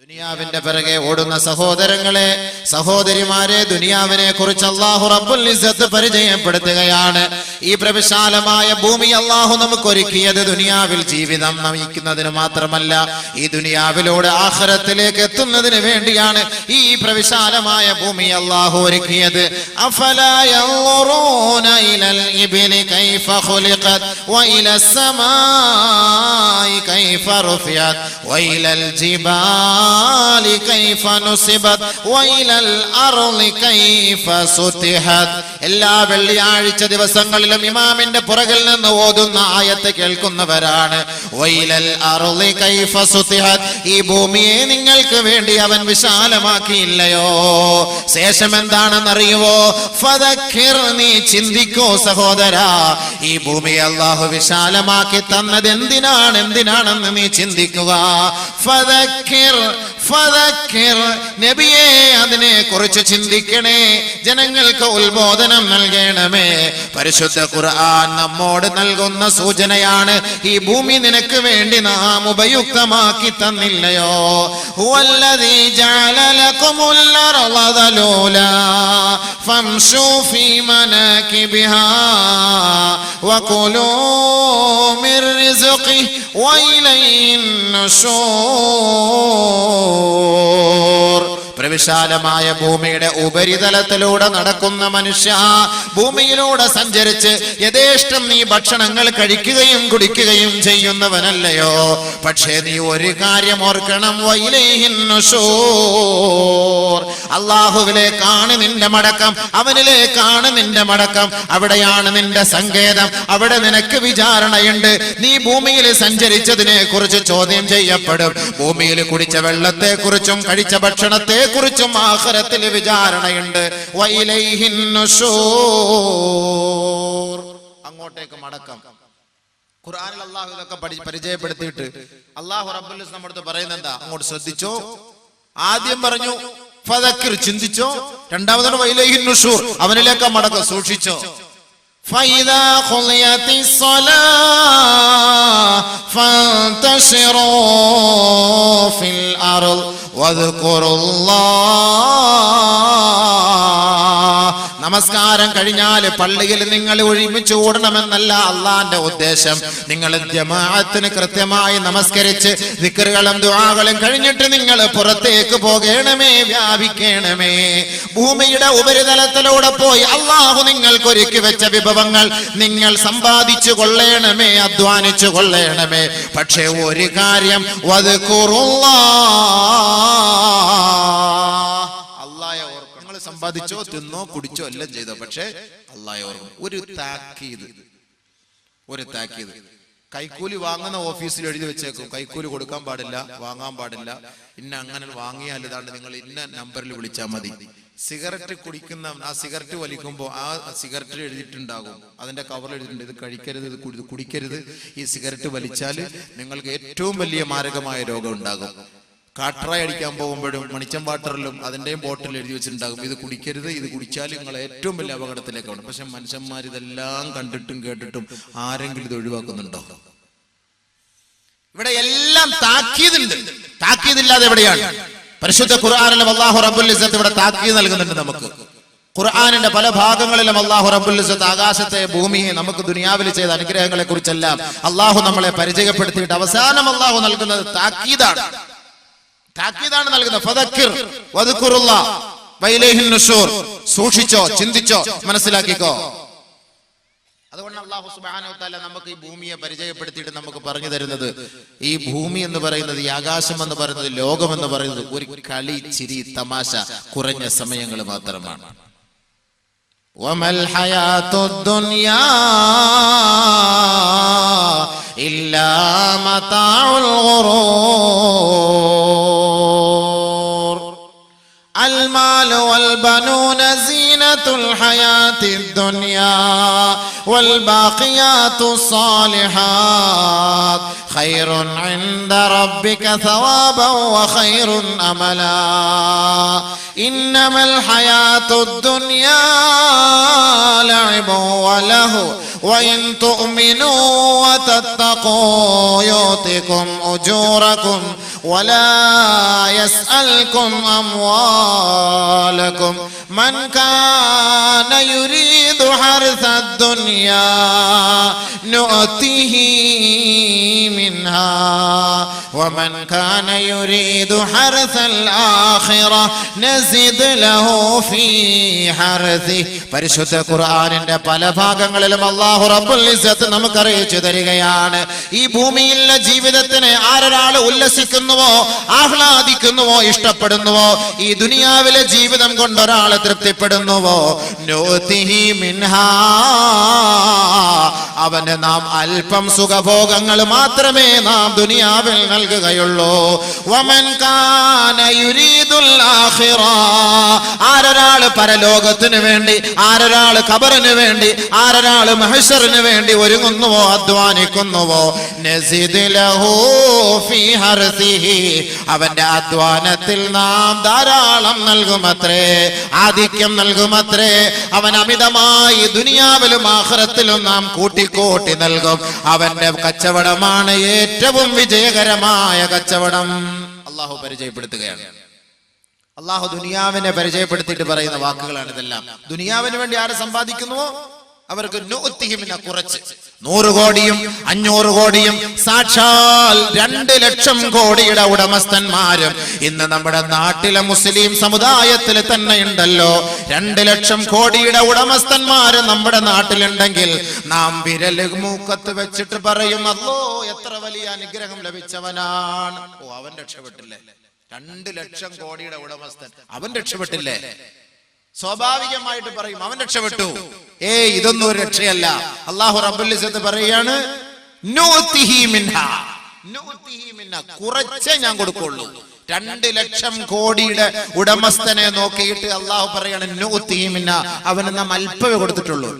ദുനിയാവിന്റെ പിറകെ ഓടുന്ന സഹോദരങ്ങളെ, സഹോദരിമാരെ, ദുനിയാവിനെ കുറിച്ച് അല്ലാഹു റബ്ബുൽ ഇസ്സത്ത് പരിചയപ്പെടുത്തുകയാണ്. ഈ പ്രവിശാലമായ ഭൂമി അല്ലാഹു നമുക്ക് ഒരുക്കിയത് ദുനിയാവിൽ ജീവിതം നയിക്കുന്നതിന് മാത്രമല്ല, ഈ ദുനിയാവിലൂടെ ആഖിറത്തിലേക്ക് എത്തുന്നതിന് വേണ്ടിയാണ് ഈ പ്രവിശാലമായ ഭൂമി അല്ലാഹു ഒരുക്കിയത്. അഫലാ യൻളുറൂന ഇലൽ ഇബ്ലി കൈഫ ഖുലിഖത് വഇലസ് സമാഇ കൈഫ റുഫിഅത് വഇലൽ ജിബാലി كيف نصبت وإلى الأرض كيف سطحت. എല്ലാ വെള്ളിയാഴ്ച ദിവസങ്ങളിലും ഇമാമിന്റെ പുറകിൽ നിന്ന് ഓതുന്ന ആയത്ത് കേൾക്കുന്നവരാണ്. വൈലൽ അർളി കൈഫ സുതിഹത്, ഈ ഭൂമിയെ നിങ്ങൾക്ക് വേണ്ടി അവൻ വിശാലമാക്കിയില്ലയോ? ശേഷം എന്താണെന്നറിയുവോ? ഫദക്കിർ, നീ ചിന്തിക്കോ സഹോദരാ, ഈ ഭൂമിയെ അല്ലാഹു വിശാലമാക്കി തന്നത് എന്തിനാണെന്ന് നീ ചിന്തിക്കുക. ഫദക്കിർ, നബിയെ അതിനെ കുറിച്ച് ചിന്തിക്കണേ, ജനങ്ങൾക്ക് ഉത്ബോധനം നൽകണമേ. പരിശുദ്ധ ഖുർആൻ നമ്മോട് നൽകുന്ന സൂചനയാണ്, ഈ ഭൂമി നിനക്ക് വേണ്ടി നാം ഉപയുക്തമാക്കി തന്നില്ലയോ? ഹുവല്ലദീ ജഅല ലകുമുൽ അർള ദലൂലാ ഫംശൂ ഫീ മനാകിബിഹാ വഖുലൂ മിർ റിസ്ഖിഹി വഇലൈഹിൻ നുശൂർ. പ്രവിശാലമായ ഭൂമിയുടെ ഉപരിതലത്തിലൂടെ നടക്കുന്ന മനുഷ്യ, ഭൂമിയിലൂടെ സഞ്ചരിച്ച് യഥേഷ്ടം നീ ഭക്ഷണങ്ങൾ കഴിക്കുകയും കുടിക്കുകയും ചെയ്യുന്നവനല്ലയോ? പക്ഷേ നീ ഒരു കാര്യം ഓർക്കണം, വഇലൈഹിൻ നുശൂർ, അല്ലാഹുവിലേക്കാണ് നിന്റെ മടക്കം, അവനിലേക്കാണ് നിന്റെ മടക്കം, അവിടെയാണ് നിന്റെ സങ്കേതം, അവിടെ നിനക്ക് വിചാരണയുണ്ട്. നീ ഭൂമിയിൽ സഞ്ചരിച്ചതിനെ കുറിച്ച് ചോദ്യം ചെയ്യപ്പെടും. ഭൂമിയിൽ കുടിച്ച വെള്ളത്തെ കുറിച്ചും കഴിച്ച ഭക്ഷണത്തെ കുറിച്ചും ആഖിറത്തിൽ വിചാരണയുണ്ട്. വഇലൈഹിൻ നുശൂർ, അങ്ങോട്ടേക്ക് മടക്കം. ഖുർആനിൽ അല്ലാഹു ഇതൊക്കെ പരിചയപ്പെടുത്തിയിട്ട് അല്ലാഹു റബ്ബുൽ ഇസ്സത്ത് നമ്മുടെ അടുത്ത് പറയുന്നത് എന്താ? അങ്ങോട്ട് ശ്രദ്ധിച്ചോ. ആദ്യം പറഞ്ഞു ഫദക്കിർ, ചിന്തിച്ചോ. രണ്ടാമതാണ് വഇലൈഹിൻ നുശൂർ, അവനിലേക്ക് മടക്കം, സൂക്ഷിച്ചോ. فإذا قضيت الصلاة فانتشروا في الأرض واذكروا الله. നമസ്കാരം കഴിഞ്ഞാൽ പള്ളിയിൽ നിങ്ങൾ ഒരുമിച്ച് ഓടണമെന്നല്ല അള്ളാന്റെ ഉദ്ദേശം. നിങ്ങൾ ജമാഅത്തിന് കൃത്യമായി നമസ്കരിച്ച് ദിക്റുകളും ദുആകളും കഴിഞ്ഞിട്ട് നിങ്ങൾ പുറത്തേക്ക് പോകണമേ, വ്യാപിക്കണമേ. ഭൂമിയുടെ ഉപരിതലത്തിലൂടെ പോയി അള്ളാഹു നിങ്ങൾക്ക് ഒരുക്കി വെച്ച വിഭവങ്ങൾ നിങ്ങൾ സമ്പാദിച്ചു കൊള്ളണമേ, അധ്വാനിച്ചു കൊള്ളണമേ. പക്ഷേ ഒരു കാര്യം, അല്ലാഹയെ ഓർക്കണം. നിങ്ങൾ സമ്പാദിച്ചോ, തിന്നോ, കുടിച്ചോ എല്ലാം ചെയ്തോ, പക്ഷേ അല്ലാഹയെ ഓർക്കണം. ഒരു താക്കീത്. കൈക്കൂലി വാങ്ങുന്ന ഓഫീസിൽ എഴുതി വെച്ചേക്കും, കൈക്കൂലി കൊടുക്കാൻ പാടില്ല, വാങ്ങാൻ പാടില്ല. ഇന്ന അങ്ങനെ വാങ്ങിയാൽ ഇതാണ്, നിങ്ങൾ ഇന്ന നമ്പറിൽ വിളിച്ചാൽ മതി. സിഗരറ്റ് കുടിക്കുന്ന, ആ സിഗരറ്റ് വലിക്കുമ്പോൾ ആ സിഗരറ്റിൽ എഴുതിയിട്ടുണ്ടാകും, അതിന്റെ കവറിൽ എഴുതിയിട്ടുണ്ട്, ഇത് കഴിക്കരുത്, ഇത് കുടിക്കരുത്. ഈ സിഗരറ്റ് വലിച്ചാൽ നിങ്ങൾക്ക് ഏറ്റവും വലിയ മാരകമായ രോഗം ഉണ്ടാകും. കാട്ടറായി അടിക്കാൻ പോകുമ്പോഴും മണിച്ചം വാട്ടറിലും അതിന്റെയും ബോട്ടിൽ എഴുതി വെച്ചിട്ടുണ്ടാകും, ഇത് കുടിക്കരുത്, ഇത് കുടിച്ചാൽ നിങ്ങൾ ഏറ്റവും വലിയ അപകടത്തിലേക്കാണ്. പക്ഷെ മനുഷ്യന്മാർ ഇതെല്ലാം കണ്ടിട്ടും കേട്ടിട്ടും ആരെങ്കിലും ഇത് ഒഴിവാക്കുന്നുണ്ടോ? ഇവിടെ എല്ലാം താക്കീതുണ്ട്. താക്കീതില്ലാതെ എവിടെയാണ്? പരിശുദ്ധ ഖുർആനിലും അല്ലാഹു റബ്ബുൽ ഇസ്സത്ത് ഇവിടെ താക്കീത് നൽകുന്നുണ്ട് നമുക്ക്. ഖുർആനിന്റെ പല ഭാഗങ്ങളിലും അല്ലാഹു റബ്ബുൽ ഇസ്സത്ത് ആകാശത്തെ, ഭൂമിയെ, നമുക്ക് ദുനിയാവിൽ ചെയ്ത അനുഗ്രഹങ്ങളെ കുറിച്ചെല്ലാം അല്ലാഹു നമ്മളെ പരിചയപ്പെടുത്തിയിട്ട് അവസാനം അല്ലാഹു നൽകുന്നത് താക്കീതാണ് നൽകുന്നത്. ഫദക്കിർ വദ്കുറുല്ലാഹ് വഇലൈഹിൻ നുശൂർ, സൂക്ഷിച്ചോ, ചിന്തിച്ചോ, മനസ്സിലാക്കിക്കോ. അതുകൊണ്ട് അല്ലാഹു സുബ്ഹാനഹു വ തആല നമുക്ക് ഈ ഭൂമിയെ പരിചയപ്പെടുത്തിയിട്ട് നമുക്ക് പറഞ്ഞു തരുന്നത്, ഈ ഭൂമി എന്ന് പറയുന്നത്, ഈ ആകാശം എന്ന് പറയുന്നത്, ലോകം എന്ന് പറയുന്നത് ഒരു കളി, ചിരി, തമാശ കുറഞ്ഞ സമയങ്ങൾ മാത്രമാണ്. വമൽ ഹയാത്തുദ് ദുനിയാ ഇല്ലാ മതാഉൽ ഗുറൂർ. المال والبنون زينة الحياة الدنيا والباقيات الصالحات خير عند ربك ثوابا وخير أملا. إنما الحياة الدنيا لعب وله وإن تؤمنوا وتتقوا يؤتكم أجوركم വലാ യസ്അൽകും അംവാലകും മൻ കാന യുരീദു ഹർസദ് ദുനിയാ നുഅതിഹി മിൻഹാ വമൻ കാന യുരീദു ഹർസൽ ആഖിറ നസിദ് ലഹു ഫീ ഹർസിഹി. പരിശുദ്ധ ഖുർആനിന്റെ പല ഭാഗങ്ങളിലും അല്ലാഹു റബ്ബുൽ ഇസ്സത്ത് നമുക്ക് അറിയിച്ചു തരികയാണ്, ഈ ഭൂമിയിലെ ജീവിതത്തിന് ആരൊരാൾ ഉല്ലസിക്കുന്നുവോ, ആഹ്ലാദിക്കുന്നുവോ, ഇഷ്ടപ്പെടുന്നുവോ, ഈ ദുനിയാവിലെ ജീവിതം കൊണ്ട് ഒരാൾ തൃപ്തിപ്പെടുന്നുവോ, നൂതിഹി മിൻഹാ, അവന് നാം അല്പം സുഖഭോഗങ്ങൾ മാത്രമേ നാം ദുനിയാവിൽ നൽകുകയുള്ളൂ. വമൻ കാന യുരീദുൽ ആഖിറ, ആരൊരാൾ പരലോകത്തിന് വേണ്ടി, ആരൊരാൾ ഖബറിന് വേണ്ടി, ആരൊരാൾ മഹ്ശറിന് വേണ്ടി ഒരുങ്ങുന്നുവോ, അധ്വാനിക്കുന്നുവോ, നസിദ് ലഹു ഫീ ഹർസിഹി, അവന്റെ അധ്വാനത്തിൽ നാം ധാരാളം നൽകുമത്രേ, ആധിക്യം നൽകുമത്രേ. അവൻ അമിതമായി ദുനിയാവിലും ആഖിറത്തിലും നാം കൂട്ടിക്കൂട്ടി നൽകും. അവന്റെ കച്ചവടമാണ് ഏറ്റവും വിജയകരമായ കച്ചവടം. അള്ളാഹു പരിചയപ്പെടുത്തുകയാണ്. അള്ളാഹു ദുനിയാവിനെ പരിചയപ്പെടുത്തിയിട്ട് പറയുന്ന വാക്കുകളാണ് ഇതെല്ലാം. ദുനിയാവിന് വേണ്ടി ആര് സമ്പാദിക്കുന്നുവോ അവർക്ക് കുറച്ച് 100 കോടിയും 500 കോടിയും സാക്ഷാൽ 2 ലക്ഷം കോടിയുടെ ഉടമസ്ഥന്മാരും ഇന്ന് നമ്മുടെ നാട്ടിലെ മുസ്ലിം സമുദായത്തിൽ തന്നെ ഉണ്ടല്ലോ. 2 ലക്ഷം കോടിയുടെ ഉടമസ്ഥന്മാര് നമ്മുടെ നാട്ടിലുണ്ടെങ്കിൽ നാം വിരൽ മൂക്കത്ത് വെച്ചിട്ട് പറയും, അല്ലോ എത്ര വലിയ അനുഗ്രഹം ലഭിച്ചവനാണ്. ഓ, അവൻ രക്ഷപ്പെട്ടില്ലേ? 2 ലക്ഷം കോടിയുടെ ഉടമസ്ഥൻ, അവൻ രക്ഷപ്പെട്ടില്ലേ? സ്വാഭാവികമായിട്ട് പറയും അവൻ രക്ഷപ്പെട്ടു. ഇതൊന്നും ഒരു രക്ഷയല്ല. അല്ലാഹു റബ്ബുൽ ഇസ്സത്ത് പറയാണ്, നൂതിഹി മിൻഹാ, നൂതിഹി മിൻഹാ, കുറച്ചേ ഞാൻ കൊടുക്കുള്ളൂ. 2 ലക്ഷം കോടിയുടെ ഉടമസ്ഥനെ നോക്കിയിട്ട് അല്ലാഹു പറയാണ് നൂതിഹി മിൻഹാ, അവന് നാം അല്പമേ കൊടുത്തിട്ടുള്ളൂ.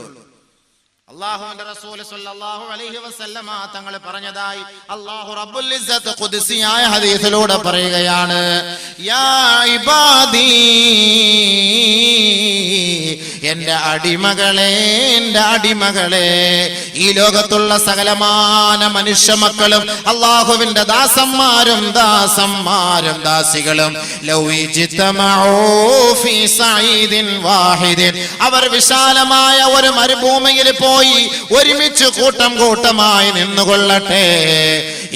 അല്ലാഹുവിന്റെ റസൂൽ സ്വല്ലല്ലാഹു അലൈഹി വസല്ലമ തങ്ങൾ പറഞ്ഞതായി അല്ലാഹു റബ്ബുൽ ഇസ്സത്ത് ഖുദ്സിയായ ഹദീസിലൂടെ പറയുകയാണ്, യാ ഇബാദി, എന്റെ അടിമകളെ, എന്റെ അടിമകളെ, ഈ ലോകത്തുള്ള സകലമാന മനുഷ്യ മക്കളും അല്ലാഹുവിന്റെ ദാസന്മാരും ദാസന്മാരും ദാസികളും ലൗ ഇജ്തമഉ ഫീ സഈദിൻ വാഹിദിൻ, അവർ വിശാലമായ ഒരു മരുഭൂമിയിൽ പോയി ഒരുമിച്ച് കൂട്ടം കൂട്ടമായി നിന്നുകൊള്ളട്ടെ.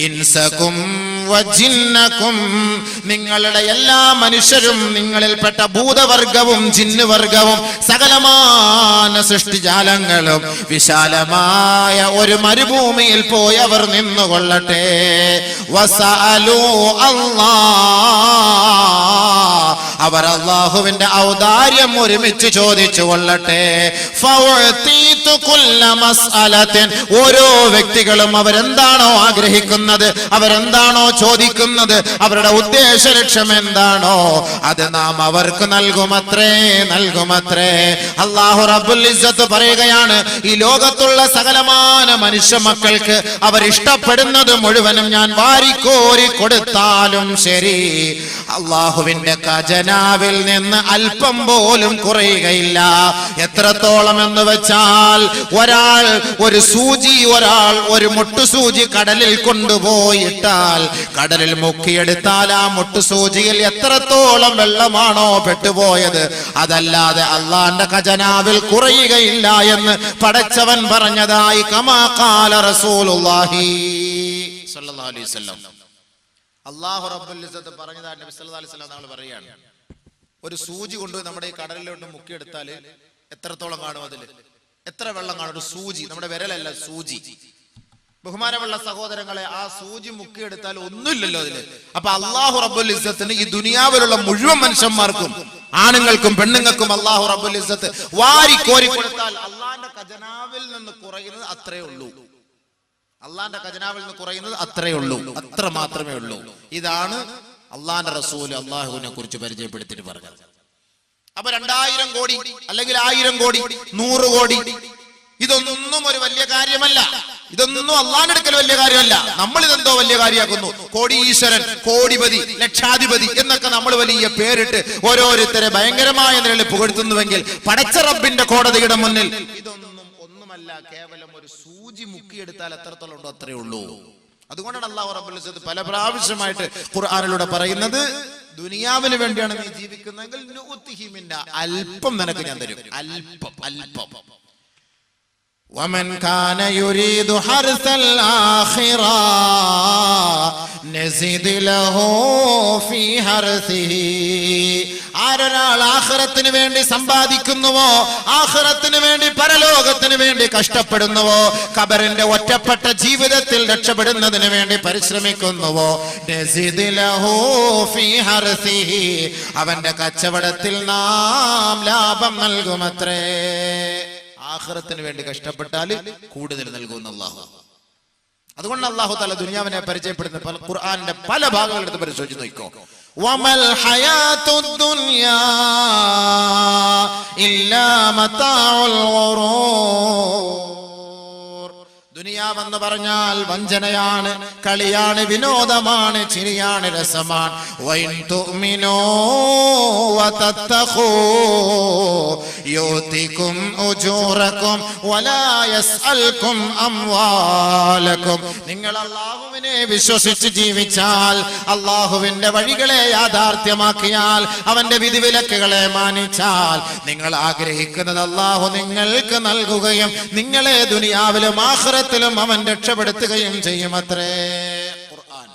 ഇൻസകും വജിന്നകും, നിങ്ങളുടെ എല്ലാ മനുഷ്യരും, നിങ്ങളിൽപ്പെട്ട ഭൂതവർഗവും ജിന്നുവർഗവും സകലമാന സൃഷ്ടിജാലങ്ങളും വിശാലമായ ഒരു മരുഭൂമിയിൽ പോയി അവർ നിന്നുകൊള്ളട്ടെ. വസഅലു അല്ലാഹ്, അവർ അല്ലാഹുവിന്റെ ഔദാര്യം ഒരുമിച്ച് ചോദിച്ചു കൊള്ളട്ടെ. ഫൗതീതു കുല്ല മസ്അലത്തിൻ, ഓരോ വ്യക്തികളും അവരെന്താണോ ആഗ്രഹിക്കുന്നത്, അവരെന്താണോ ചോദിക്കുന്നത്, അവരുടെ ഉദ്ദേശ ലക്ഷ്യം എന്താണോ അത് നാം അവർക്ക് നൽകുമത്രേ, നൽകുമത്രേ. അല്ലാഹു റബ്ബുൽ ഇസ്സത്ത് പറയുകയാണ്, ഈ ലോകത്തുള്ള സകലമാന മനുഷ്യ മക്കൾക്ക് അവർ ഇഷ്ടപ്പെടുന്നത് മുഴുവനും ഞാൻ വാരിക്കോരി കൊടുത്താലും ശരി, അല്ലാഹുവിന്റെ ഖജനാവിൽ നിന്ന് അല്പം പോലും കുറയുകയില്ല. എത്രത്തോളം എന്ന് വെച്ചാൽ, ഒരാൾ ഒരു സൂചി, ഒരാൾ ഒരു മുട്ടുസൂചി കടലിൽ കൊണ്ടുപോയിട്ടാൽ, കടലിൽ മുക്കിയെടുത്താൽ ആ മുട്ടുസൂചിയിൽ എത്രത്തോളം വെള്ളമാണോ പെട്ടുപോയത്, അതല്ലാതെ അള്ളാന്റെ ഖജനാവിൽ കുറയുകയില്ല എന്ന് പടച്ചവൻ പറഞ്ഞതായി കമാ ഖാല റസൂലുള്ളാഹി സ്വല്ലല്ലാഹു അലൈഹി വസല്ലം. അല്ലാഹു റബ്ബുൽ ഇസ്സത്ത് പറഞ്ഞതായി നബി സല്ലല്ലാഹു അലൈഹി വസല്ലം തങ്ങൾ പറയാണ്, ഒരു സൂചി കൊണ്ടുപോയി നമ്മുടെ ഈ കടലിലോട്ട് മുക്കിയെടുത്താൽ എത്രത്തോളം കാണും, അതിൽ എത്ര വെള്ളം കാണും? ഒരു സൂചി, നമ്മുടെ വിരലല്ല, സൂചി. ബഹുമാനമുള്ള സഹോദരങ്ങളെ, ആ സൂചി മുക്കിയെടുത്താൽ ഒന്നുമില്ലല്ലോ അതില്. അപ്പൊ അല്ലാഹു റബ്ബുൽ ഇസ്സത്തിന് ഈ ദുനിയാവിലുള്ള മുഴുവൻ മനുഷ്യന്മാർക്കും, ആണുങ്ങൾക്കും പെണ്ണുങ്ങൾക്കും അല്ലാഹു റബ്ബുൽ ഇസ്സത്ത് വാരി കോരി കൊടുത്താൽ അള്ളാന്റെ ഖജനാവിൽ നിന്ന് കുറയുന്നത് അത്രേ ഉള്ളൂ. അള്ളാന്റെ ഖജനാവിൽ നിന്ന് കുറയുന്നത് അത്രേ ഉള്ളൂ, അത്ര മാത്രമേ ഉള്ളൂ. ഇതാണ് അള്ളാന്റെ റസൂൽ അള്ളാഹുവിനെ കുറിച്ച് പരിചയപ്പെടുത്തിയിട്ട് പറഞ്ഞത്. അപ്പൊ 2000 കോടി അല്ലെങ്കിൽ 1000 കോടി 100 കോടി ഇതൊന്നും ഒരു വലിയ കാര്യമല്ല. ഇതൊന്നും അള്ളാന്റെ അടുക്കൽ വലിയ കാര്യമല്ല. നമ്മൾ ഇതെന്തോ വലിയ കാര്യമാക്കുന്നു. കോടീശ്വരൻ, കോടിപതി, ലക്ഷാധിപതി എന്നൊക്കെ നമ്മൾ വലിയ പേരിട്ട് ഓരോരുത്തരെ ഭയങ്കരമായ നിലയിൽ പുകഴ്ത്തുന്നുവെങ്കിൽ പടച്ച റബ്ബിന്റെ കോടതിയുടെ മുന്നിൽ ഇതൊന്നും ഒന്നുമല്ല. കേവലം ഒരു സൂചി മുക്കിയെടുത്താൽ എത്രത്തോളം ഉണ്ടോ അത്രേ ഉള്ളൂ, അതുകൊണ്ടാണ് അല്ലാഹു റബ്ബുൽ ഇസ്സത്ത് പല പ്രാവശ്യമായിട്ട് ഖുർആനിലൂടെ പറയുന്നത്, ദുനിയാവിന് വേണ്ടിയാണ് നീ ജീവിക്കുന്നതെങ്കിൽ നുഅ്തിഹി മിന്ന, അല്പം നിനക്ക് ഞാൻ തരും, അല്പം അല്പം. വമൻ കാന യുരീദു ഹർസൽ ആഖിറ നസിദ് ലഹു ഫീ ഹർസിഹി. ആരൊരാൾ ആഖിറത്തിന് വേണ്ടി സമ്പാദിക്കുന്നുവോ, ആഖിറത്തിന് വേണ്ടി പരലോകത്തിന് വേണ്ടി കഷ്ടപ്പെടുന്നുവോ, ഖബറിന്റെ ഒറ്റപ്പെട്ട ജീവിതത്തിൽ രക്ഷപ്പെടുന്നതിന് വേണ്ടി പരിശ്രമിക്കുന്നുവോ, നസിദ് ലഹു ഫീ ഹർസിഹി, അവന്റെ കച്ചവടത്തിൽ നാം ലാഭം നൽകുമത്രേ. ആഖിറത്തിന് വേണ്ടി കഷ്ടപ്പെട്ടാൽ കൂടുതൽ നൽകുന്ന അല്ലാഹു. അതുകൊണ്ട് അല്ലാഹു തആല ദുനിയാവിനെ പരിചയപ്പെടുന്ന ഖുർആനിന്റെ പല ഭാഗങ്ങൾ എടുത്ത് പരിശോധിച്ച് നോക്കിക്കോ. വമൽ ഹയാത്തുദ് ദുനിയാ ഇല്ലാ മതാഉൽ ഗുറൂർ. ദുനിയാവെന്ന് പറഞ്ഞാൽ വഞ്ചനയാണ്, കളിയാണ്, വിനോദമാണ്, ചിരിയാണ്, രസമാണ്. വൈൻ തുഅ്മിനൂ വതത്തഖൂ യുതികും ഉജൂറകും വലാ യസ്അൽകും അംവാലകും. നിങ്ങൾ അല്ലാഹുവിനെ വിശ്വസിച്ച് ജീവിച്ചാൽ, അല്ലാഹുവിന്റെ വഴികളെ യാഥാർത്ഥ്യമാക്കിയാൽ, അവന്റെ വിധിവിലക്കുകളെ മാനിച്ചാൽ, നിങ്ങൾ ആഗ്രഹിക്കുന്നത് അല്ലാഹു നിങ്ങൾക്ക് നൽകുകയും നിങ്ങളെ ദുനിയാവിലും ആഖിറത്തിലും അവൻ രക്ഷപ്പെടുത്തുകയും ചെയ്യുമത്രേ. ഖുർആൻ,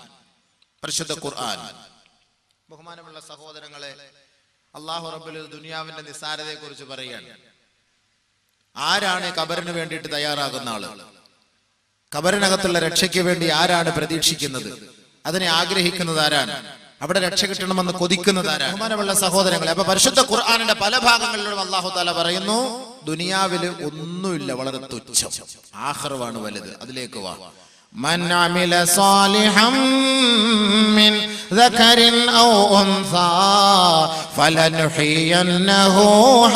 പരിശുദ്ധ ഖുർആൻ. ബഹുമാനമുള്ള സഹോദരങ്ങളെ, അല്ലാഹു റബ്ബുൽ ദുനിയാവിന്റെ നിസ്സാരതയെ കുറിച്ച് പറയുകയാണ്. ആരാണ് ഖബറിന് വേണ്ടിയിട്ട് തയ്യാറാകുന്ന ആള്? ഖബറിനകത്തുള്ള രക്ഷയ്ക്ക് വേണ്ടി ആരാണ് പ്രതീക്ഷിക്കുന്നത്? അതിനെ ആഗ്രഹിക്കുന്നത് ആരാണ്? അവിടെ രക്ഷ കിട്ടണമെന്ന് കൊതിക്കുന്നത് ആരാണ്? ബഹുമാനമുള്ള സഹോദരങ്ങളെ, അപ്പൊ പരിശുദ്ധ ഖുർആനിന്റെ പല ഭാഗങ്ങളിലും അല്ലാഹു തആല പറയുന്നു, ദുനിയാവില് ഒന്നുമില്ല, വളരെ തുച്ഛം, ആഖിറവാണ് വലുത്. അതിലേക്ക് വാ. من عمل صالحا من ذكر أو أنثى فلنحيينه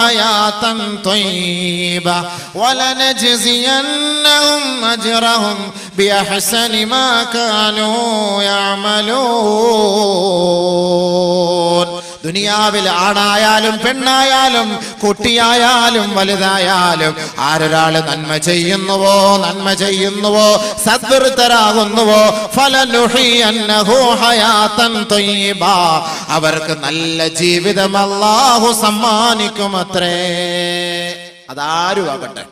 حياة طيبة ولنجزينهم أجرهم بأحسن ما كانوا يعملون. ദുനിയാവിൽ ആണായാലും പെണ്ണായാലും കുട്ടിയായാലും വലുതായാലും ആരൊരാള് നന്മ ചെയ്യുന്നുവോ സദ്വൃത്തരാകുന്നുവോ ഫലനുഹിയന്നഹു ഹയാതൻ ത്വയ്യിബ, അവർക്ക് നല്ല ജീവിതം അല്ലാഹു സമ്മാനിക്കുമത്രേ. അതാരും ആകട്ടെ.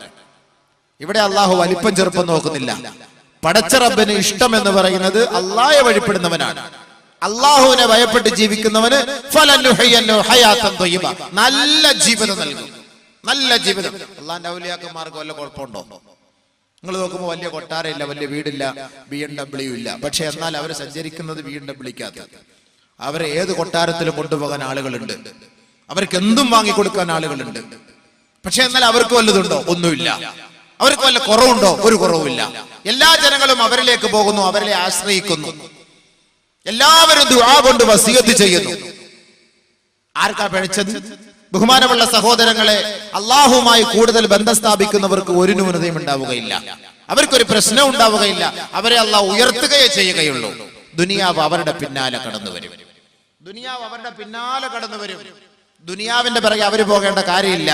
ഇവിടെ അല്ലാഹു വലിപ്പം ചെറുപ്പം നോക്കുന്നില്ല. പടച്ച റബ്ബിന് ഇഷ്ടം എന്ന് പറയുന്നത് അല്ലാഹയെ വഴിപ്പെടുന്നവനാണ്. അല്ലാഹുവിനെ ഭയപ്പെട്ട് ജീവിക്കുന്നവന് ഫലനുഹിയന്നഹു ഹയാതൻ ത്വയ്യിബ, നല്ല ജീവിതം നൽകും. നല്ല ജീവിതം. അല്ലാഹുവിന്റെ ഔലിയാക്കന്മാർക്ക് വല്ല കുഴപ്പമുണ്ടോ? നിങ്ങൾ നോക്കുമ്പോൾ വലിയ കൊട്ടാരമില്ല, വലിയ വീടില്ല, BMW ഇല്ല. പക്ഷെ എന്നാൽ അവർ സഞ്ചരിക്കുന്നത് BMW-ക്കകത്ത്. അവരെ ഏത് കൊട്ടാരത്തിലും കൊണ്ടുപോകാൻ ആളുകളുണ്ട്, അവർക്ക് എന്തും വാങ്ങിക്കൊടുക്കാൻ ആളുകളുണ്ട്. പക്ഷെ എന്നാൽ അവർക്ക് വല്ലതുണ്ടോ? ഒന്നുമില്ല. അവർക്ക് വല്ല കുറവുണ്ടോ? ഒരു കുറവുമില്ല. എല്ലാ ജനങ്ങളും അവരിലേക്ക് പോകുന്നു, അവരെ ആശ്രയിക്കുന്നു. എല്ലാവരും ദുആ കൊണ്ട് വസിയത്ത് ചെയ്യുന്നു. ആർക്കാ പിഴച്ചത്? ബഹുമാനമുള്ള സഹോദരങ്ങളെ, അല്ലാഹുവുമായി കൂടുതൽ ബന്ധം സ്ഥാപിക്കുന്നവർക്ക് ഒരു ന്യൂനതയും ഉണ്ടാവുകയില്ല, അവർക്കൊരു പ്രശ്നം ഉണ്ടാവുകയില്ല. അവരെ അല്ലാഹു ഉയർത്തുകയേ ചെയ്യുകയുള്ളൂ. ദുനിയാവ് അവരുടെ പിന്നാലെ കടന്നു വരും. ദുനിയാവ് അവരുടെ പിന്നാലെ കടന്നു വരും. ദുനിയാവിന്റെ പിറകെ അവര് പോകേണ്ട കാര്യമില്ല.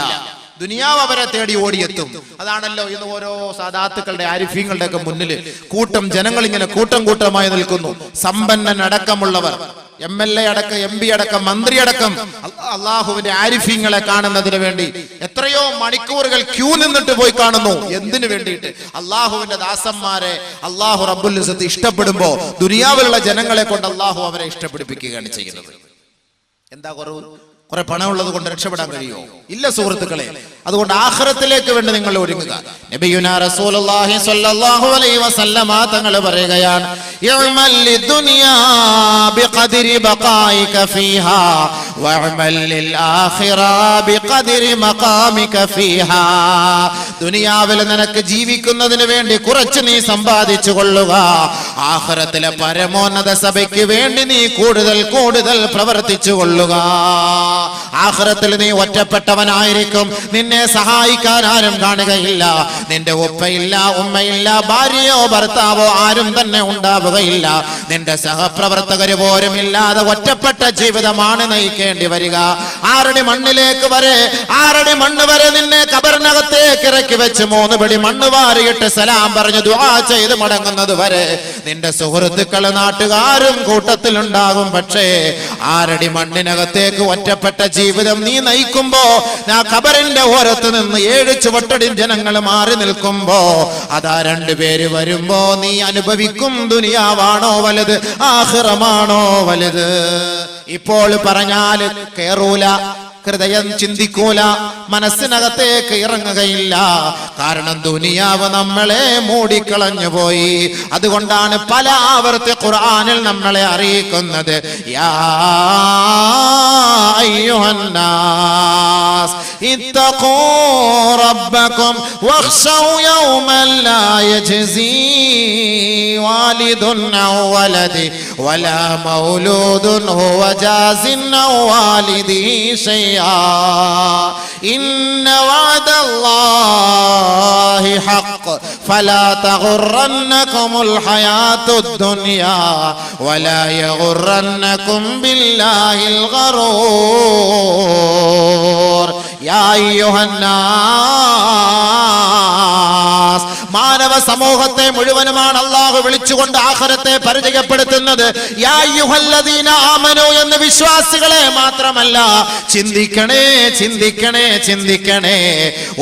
ദുനിയാവ് അവരെ തേടി ഓടിയെത്തും. അതാണല്ലോ ഇന്ന് ഓരോ സാദാത്തുക്കളുടെ ആരിഫീങ്ങളുടെ ഒക്കെ മുന്നിൽ കൂട്ടം ജനങ്ങൾ ഇങ്ങനെ കൂട്ടം കൂട്ടമായി നിൽക്കുന്നു. സമ്പന്നൻ അടക്കമുള്ളവർ, MLA അടക്കം, MP അടക്കം, മന്ത്രി അടക്കം അള്ളാഹുവിന്റെ ആരിഫീങ്ങളെ കാണുന്നതിന് വേണ്ടി എത്രയോ മണിക്കൂറുകൾ ക്യൂ നിന്നിട്ട് പോയി കാണുന്നു. എന്തിനു വേണ്ടിയിട്ട്? അള്ളാഹുവിന്റെ ദാസന്മാരെ അള്ളാഹു റബ്ബുൽ ഇസ്സത്ത് ഇഷ്ടപ്പെടുമ്പോ ദുനിയാവിലുള്ള ജനങ്ങളെ കൊണ്ട് അള്ളാഹു അവരെ ഇഷ്ടപ്പെടുപ്പിക്കുകയാണ് ചെയ്യുന്നത്. എന്താ കുറവ്? കുറെ പണമുള്ളത് കൊണ്ട് രക്ഷപ്പെടാൻ കഴിയുമോ? ഇല്ല സുഹൃത്തുക്കളെ. അതുകൊണ്ട് ആഖിറത്തിലേക്ക് വേണ്ടി നിങ്ങൾ ഒരുങ്ങുക. നബിയുനാ റസൂലുള്ളാഹി സ്വല്ലല്ലാഹു അലൈഹി വസല്ലമ തങ്ങൾ പറയുകയാണ്, ഇഅ്മൽ ലിദുനിയാ ബിഖദ്രി ബഖായിക ഫീഹാ വഅ്മൽ ലിൽ ആഖിറ ബിഖദ്രി മഖാമിക ഫീഹാ. ദുനിയാവിൽ നിനക്ക് ജീവിക്കുന്നതിന് വേണ്ടി കുറച്ച് നീ സമ്പാദിച്ചു കൊള്ളുക. ആഖിറത്തിലെ പരമോന്നത സഭയ്ക്ക് വേണ്ടി നീ കൂടുതൽ കൂടുതൽ പ്രവർത്തിച്ചു കൊള്ളുക. ആഖിറത്തിൽ നീ ഒറ്റപ്പെട്ടവനായിരിക്കും. നിന്നെ സഹായിക്കാൻ ആരും കാണുകയില്ല. നിന്റെ ഉപ്പയില്ല, ഉമ്മയില്ല, ഭാര്യയോ ഭർത്താവോ ആരും തന്നെ ഉണ്ടാവുകയില്ല. നിന്റെ സഹപ്രവർത്തകര് പോലും ഇല്ലാതെ ഒറ്റപ്പെട്ട ജീവിതമാണ് നയിക്കേണ്ടത്. ഇറക്കേണ്ടി വരിക. 6 അടി മണ്ണിലേക്ക് വരെ 6 അടി മണ്ണ് വരെ നിന്നെ ഖബറിനകത്തേക്ക് ഇറക്കി വെച്ച് 3 പിടി മണ്ണ് വാരിയിട്ട് സലാം പറഞ്ഞ് ദുആ ചെയ്ത് മടങ്ങുന്നത് വരെ നിന്റെ സുഹൃത്തുക്കള് നാട്ടുകാരും കൂട്ടത്തിലുണ്ടാകും. പക്ഷേ 6 അടി മണ്ണിനകത്തേക്ക് ഒറ്റപ്പെട്ട ജീവിതം നീ നയിക്കുമ്പോ ആ ഖബറിന്റെ ഓരത്ത് നിന്ന് 7 ചുവട്ടടി ജനങ്ങൾ മാറി നിൽക്കുമ്പോ അതാ 2 പേര് വരുമ്പോ നീ അനുഭവിക്കും ദുനിയാവാണോ വലുത് ആഖിറമാണോ വലുത്? ഇപ്പോൾ പറഞ്ഞാൽ കേറൂല, ഹൃദയം ചിന്തിക്കൂല, മനസ്സിനകത്തേക്ക് ഇറങ്ങുകയില്ല. കാരണം ദുനിയാവ് നമ്മളെ മൂടിക്കളഞ്ഞു പോയി. അതുകൊണ്ടാണ് പല ആവർത്തി ഖുർആനിൽ നമ്മളെ അറിയിക്കുന്നത് യാ അയ്യുഹന്നാസ് ഇത്തഖൂ റബ്ബക്കും വഖ്ശൗ യൗമൻ ലാ യജ്സീ വാലിദുൻ ഔ വലദി വലാ മൗലൂദുൻ ഹുവ ജാസിൻ ഔ വാലിദിഹി ഷൈഅ إن وعد الله حق فلا تغرنكم الحياة الدنيا ولا يغرنكم بالله الغرور يا أيها الناس മാനവ സമൂഹത്തെ മുഴുവനുമാണ് അല്ലാഹു വിളിച്ചുകൊണ്ട് ആഖിറത്തെ പരിചയപ്പെടുത്തുന്നത്. യാ അയ്യുഹല്ലദീന ആമനൂ എന്ന് വിശ്വാസികളെ മാത്രമല്ല. ചിന്തിക്കണേ ചിന്തിക്കണേ ചിന്തിക്കണേ.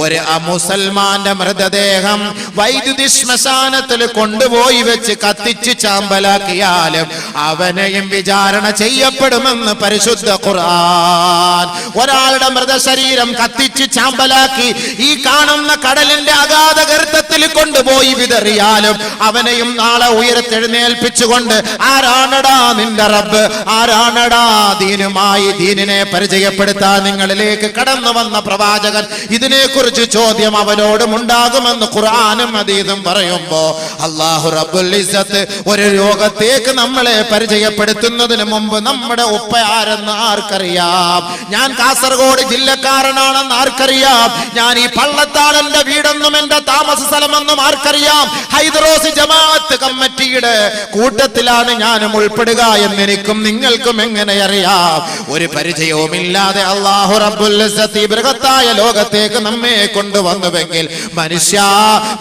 ഒരു മുസൽമാന്റെ മൃതദേഹം വൈദ്യുതി ശ്മശാനത്തിൽ കൊണ്ടുപോയി വെച്ച് കത്തിച്ച് ചാമ്പലാക്കിയാലും അവനെയും വിചാരണ ചെയ്യപ്പെടുമെന്ന് പരിശുദ്ധ ഖുർആൻ. ഒരാളുടെ മൃതശരീരം കത്തിച്ച് ചാമ്പലാക്കി ഈ കാണുന്ന കടലിന്റെ അഗാധ ഗർത്തത്തിൽ കൊണ്ടുപോയി വിതറിയാലും അവനെയും നാളെ ഉയർത്തെഴുന്നേൽപ്പിച്ചുകൊണ്ട് ആരാണടാ നിന്റെ റബ്ബ്, ആരാണടാ ദീനുമായി ദീനിനെ പരിചയപ്പെടുത്താൻ നിങ്ങളിലേക്ക് കടന്നു വന്ന പ്രവാചകൻ, ഇതിനെക്കുറിച്ച് ചോദ്യം അവനോടും ഉണ്ടാകുമെന്ന് ഖുർആനും ഹദീസും പറയുമ്പോ അല്ലാഹു റബ്ബുൽ ഇസ്സത്ത് ഒരു ലോകത്തേക്ക് നമ്മളെ പരിചയപ്പെടുത്തുന്നതിന് മുമ്പ് നമ്മുടെ ഉപ്പ ആരെന്ന് ആർക്കറിയാം? ഞാൻ കാസർഗോഡ് ജില്ലക്കാരനാണെന്ന് ആർക്കറിയാം? ഞാൻ ഈ പള്ളത്താളന്റെ വീടെന്നും എന്റെ താമസ സ്ഥലമെന്നും ആർക്കറിയാം? ഹൈദറോസ് ജമാഅത്ത് കമ്മിറ്റിയുടെ കൂട്ടത്തിലാണ് ഞാനും ഉൾപ്പെടുക എന്നെനിക്കും നിങ്ങൾക്കും എങ്ങനെ അറിയാം? ഒരു പരിചയവുമില്ലാതെ അല്ലാഹു റബ്ബുൽ ഇസ്സത്ത് ഈ ബൃഹത്തായ ലോകത്തേക്ക് നമ്മെ കൊണ്ടുവന്നുവെങ്കിൽ മനുഷ്യ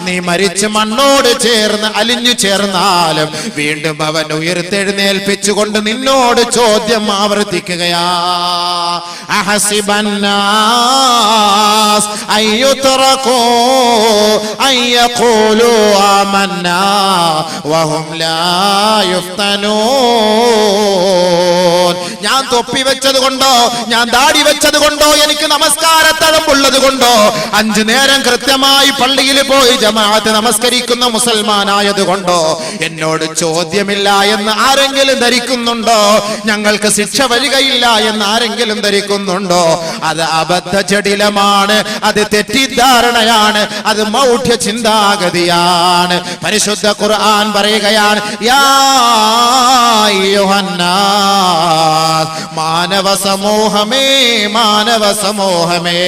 നീ മരിച്ച് മണ്ണോട് ചേർന്ന് അലിഞ്ഞു ചേർന്നാലും വീണ്ടും അവൻ ഉയർത്തെഴുന്നേൽപ്പിച്ചുകൊണ്ട് നിന്നോട് ചോദ്യം ആവർത്തിക്കുകയാ. അഹസിബന്നാസ് അയ്യുത്രകൂ അയ്യഖൂലു ആമന്നാ വഹും ലാ യുഫ്തനൂൻ. ഞാൻ തൊപ്പി വെച്ചത് കൊണ്ടോ, ഞാൻ ദാടി വെച്ചത് കൊണ്ടോ, എനിക്ക് നമസ്കാരത്തഴമ്പുള്ളത് കൊണ്ടോ, 5 നേരം കൃത്യമായി പള്ളിയിൽ പോയി ജമാഅത്ത് നമസ്കരിക്കുന്ന മുസൽമാനായത് കൊണ്ടോ എന്നോട് ചോദ്യമില്ല എന്ന് ആരെങ്കിലും ധരിക്കുന്നുണ്ടോ? ഞങ്ങൾക്ക് ശിക്ഷ വരികയില്ല എന്ന് ആരെങ്കിലും ധരിക്കുന്നുണ്ടോ? അത് അബദ്ധ ജഡിലമാണ്, അത് തെറ്റിദ്ധാരണയാണ്, അത് മൗഢ്യ ചിന്താഗതിയാണ്. പരിശുദ്ധ ഖുർആൻ പറയുകയാണ് യാ അയ്യുഹന്നാസ്, മാനവ സമൂഹമേ, മാനവ സമൂഹമേ.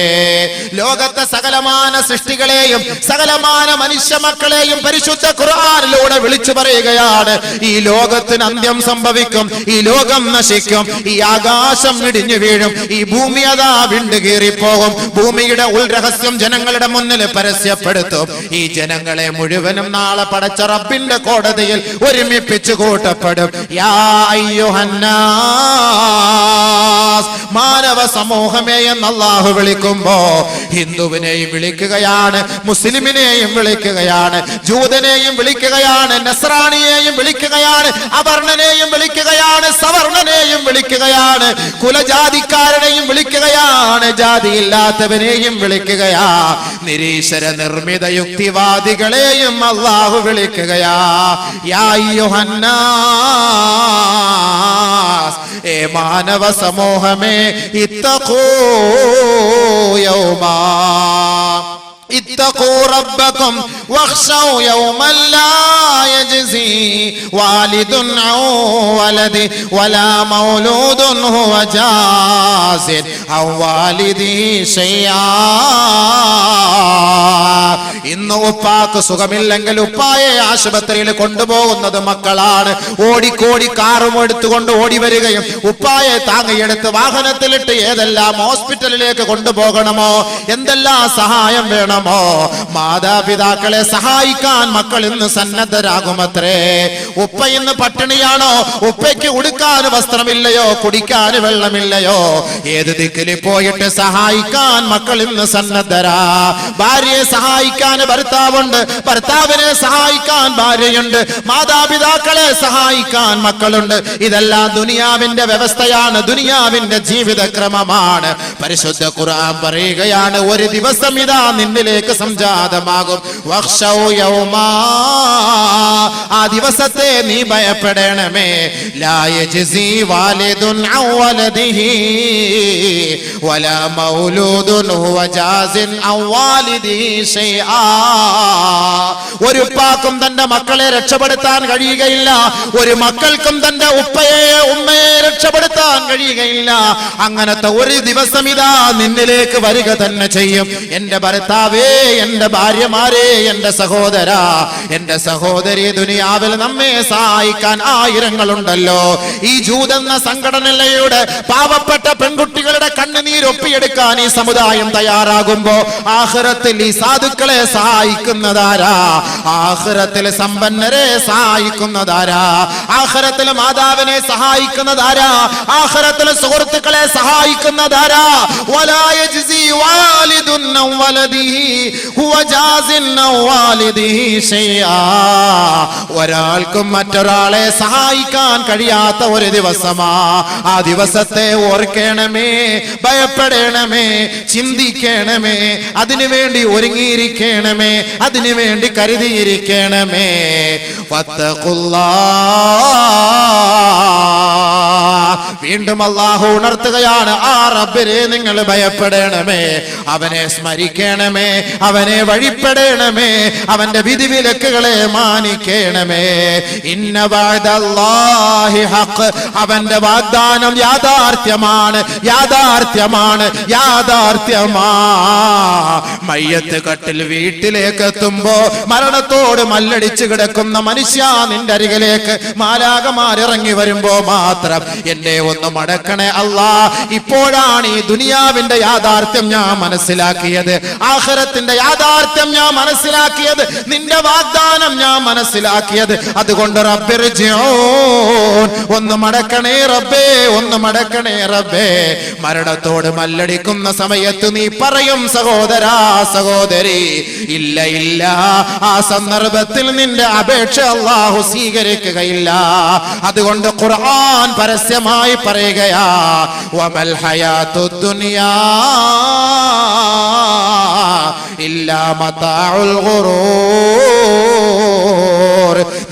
ലോകത്തെ സകലമാന സൃഷ്ടികളെയും സകലമാന മനുഷ്യ മക്കളെയും പരിശുദ്ധ ഖുർആനിലൂടെ വിളിച്ചു പറയുകയാണ് ഈ ലോകത്തിന് അന്ത്യം സംഭവിക്കും, ഈ ലോകം നശിക്കും, ഈ ആകാശം ഇടിഞ്ഞു വീഴും, ഈ ഭൂമി അതാ വിണ്ടുകീറിപ്പോകും, ഭൂമിയുടെ ഉൾരഹസ്യം ജനങ്ങളുടെ മുന്നിൽ പരസ്യപ്പെടുത്തും. ഈ ജനങ്ങളെ മുഴുവനും നാളെ പടച്ച റബ്ബിന്റെ കോടതിയിൽ ഒരുമിപ്പിച്ചു കൂട്ടപ്പെടും. യാ അയ്യുഹന്നാസ്, മാനവ സമൂഹമേ എന്ന് അല്ലാഹു വിളിക്കുമ്പോ ഹിന്ദുവിനെയും വിളിക്കുകയാണ്, മുസ്ലിമിനെയും വിളിക്കുകയാണ്, ജൂതനെയും വിളിക്കുകയാണ്, നസ്രാണിയെയും വിളിക്കുകയാണ്, അവർണനെയും വിളിക്കുകയാണ്, സവർണനെയും വിളിക്കുകയാണ്, കുലജാതിക്കാരനെയും വിളിക്കുകയാണ്, ജാതിയില്ലാത്തവനെയും വിളിക്കുകയാ, നിരീശ്വര നിർമ്മിത യുക്തിവാദികളെയും അല്ലാഹു വിളിക്കുകയാ. യാ അയ്യുഹന്നാസ്, ഏ മാനവ സമൂഹമേ, ഇത്തഖൂ യൗമാ ഇത്തഖൂ റബ്ബക്കും വഖ്ശൗ യൗമൻ ലാ യജ്സി വാലിദുൻ ഔ വലദി വലാ മൗലൂദുൻ ഹുവ ജാസിൻ ഔ വാലിദി ഷൈആ. ഇന്ന് ഉപ്പാക്ക് സുഖമില്ലെങ്കിൽ ഉപ്പായെ ആശുപത്രിയിൽ കൊണ്ടുപോകുന്നത് മക്കളാണ്. ഓടിക്കോടി കാറും എടുത്തുകൊണ്ട് ഓടി വരികയും ഉപ്പായെ താങ്ങിയെടുത്ത് വാഹനത്തിലിട്ട് ഏതെല്ലാം ഹോസ്പിറ്റലിലേക്ക് കൊണ്ടുപോകണമോ, എന്തെല്ലാം സഹായം വേണമോ, മാതാപിതാക്കളെ സഹായിക്കാൻ മക്കൾ ഇന്ന് സന്നദ്ധരാകുമത്രേ. ഉപ്പ ഇന്ന് പട്ടിണിയാണോ? ഉപ്പയ്ക്ക് ഉടുക്കാൻ വസ്ത്രമില്ലയോ? കുടിക്കാൻ വെള്ളമില്ലയോ? ഏത് ദിക്കിൽ പോയിട്ട് സഹായിക്കാൻ മക്കൾ ഇന്ന് സന്നദ്ധരാ. ഭാര്യയെ സഹായിക്കാൻ ഭർത്താവുണ്ട്, ഭർത്താവിനെ സഹായിക്കാൻ ഭാര്യയുണ്ട്, മാതാപിതാക്കളെ സഹായിക്കാൻ മക്കളുണ്ട്. ഇതെല്ലാം ദുനിയാവിന്റെ വ്യവസ്ഥയാണ്, ദുനിയാവിന്റെ ജീവിതക്രമമാണ്. പരിശുദ്ധ ഖുർആൻ പറയുകയാണ്, ഒരു ദിവസം ഇതാ നിന്നിലേക്ക് സംജാതമാകും. വഖ്ശൗ യൗമാ, ആ ദിവസത്തെ നീ ഭയപ്പെടണമേ. ലാ യജ്സി വാലിദുൻ ഔ വലദിഹി വലാ മൗലൂദുൻ ഹുവ ജാസിൻ ഔ വാലിദിഹി ഷൈആ. ഒരു ഉപ്പാക്കും തന്റെ മക്കളെ രക്ഷപ്പെടുത്താൻ കഴിയുകയില്ല, ഒരു മക്കൾക്കും തന്റെ ഉമ്മയെ രക്ഷപ്പെടുത്താൻ കഴിയുകയില്ല. അങ്ങനത്തെ ഒരു ദിവസം ഇതാ നിന്നിലേക്ക് വരിക തന്നെ ചെയ്യും. എന്റെ ഭർത്താവേ, എന്റെ ഭാര്യമാരെ, എന്റെ സഹോദരാ, എന്റെ സഹോദരി, ദുനിയാവിൽ നമ്മെ സഹായിക്കാൻ ആയിരങ്ങളുണ്ടല്ലോ. ഈ ജൂതെന്ന സംഘടനയുടെ പാവപ്പെട്ട പെൺകുട്ടികളുടെ കണ്ണുനീരൊപ്പിയെടുക്കാൻ ഈ സമുദായം തയ്യാറാകുമ്പോ ആഖിറത്തിൽ ഈ സാധുക്കളെ സഹായിക്കുന്നതാരാ? ആഖിറത്തിൽ സമ്പന്നരെ സഹായിക്കുന്നതാരാ? ആഖിറത്തിൽ മാതാവിനെ സഹായിക്കുന്നതാരാ? ആഖിറത്തിൽ സുഹൃത്തുക്കളെ സഹായിക്കുന്നതാരാ? വലാ യജ്സി വാലിദുൻ ഔ വലദിഹി ഹുവ ജാസിൻ ഔ വാലിദിഹി ഷൈആ. ഒരാൾക്കും മറ്റൊരാളെ സഹായിക്കാൻ കഴിയാത്ത ഒരു ദിവസമാ. ആ ദിവസത്തെ ഓർക്കണമേ, ഭയപ്പെടണമേ, ചിന്തിക്കണമേ, അതിനുവേണ്ടി ഒരുങ്ങിയിരിക്കണമേ, അതിനുവേണ്ടി കരുതിയിരിക്കണമേ. വീണ്ടും അല്ലാഹു ഉണർത്തുകയാണ്, ആ റബ്ബിനെ നിങ്ങൾ ഭയപ്പെടണമേ, അവനെ സ്മരിക്കണമേ, അവനെ വഴിപ്പെടണമേ, അവന്റെ വിധിവിലക്കുകളെ മാനിക്കണമേ. ഇന്ന വഅദല്ലാഹി ഹഖ്, അവന്റെ വാഗ്ദാനം യാഥാർത്ഥ്യമാണ്, യാഥാർത്ഥ്യമാണ്, യാഥാർത്ഥ്യമാ. മയ്യത്ത് കട്ടിൽ വീട്ടിലേക്ക് എത്തുമ്പോ മരണത്തോട് മല്ലടിച്ചു കിടക്കുന്ന മനുഷ്യ, നിന്റെ അരികിലേക്ക് മാലാകമാർ ഇറങ്ങി വരുമ്പോ മാത്രം എന്നെ ഒന്ന് മടക്കണേ അല്ലാ. ഇപ്പോഴാണ് ഈ ദുനിയാവിന്റെ യാഥാർത്ഥ്യം ഞാൻ മനസ്സിലാക്കിയത്, ആഖിറത്തിന്റെ യാഥാർത്ഥ്യം ഞാൻ മനസ്സിലാക്കിയത്, നിന്റെ വാഗ്ദാനം ഞാൻ മനസ്സിലാക്കിയത്. അതുകൊണ്ട് റബ്ബിർജിഊൻ, ഒന്ന് മടക്കണേ റബ്ബേ, ഒന്ന് മടക്കണേ റബ്ബേ. മരണത്തോട് മല്ലടിക്കുന്ന സമയത്ത് നീ പറയും, സഹോദരാ, സഹോദരി, ഇല്ല ഇല്ല, ആ സന്ദർഭത്തിൽ നിന്റെ അപേക്ഷ അല്ലാഹു സ്വീകരിക്കുകയില്ല. അതുകൊണ്ട് ഖുർആൻ പരസ്യമായി പറയുകയാ, വമൽ ഹയാത്തുദ് ദുനിയാ ഇല്ലാ മതാഉൽ ഗുറൂർ.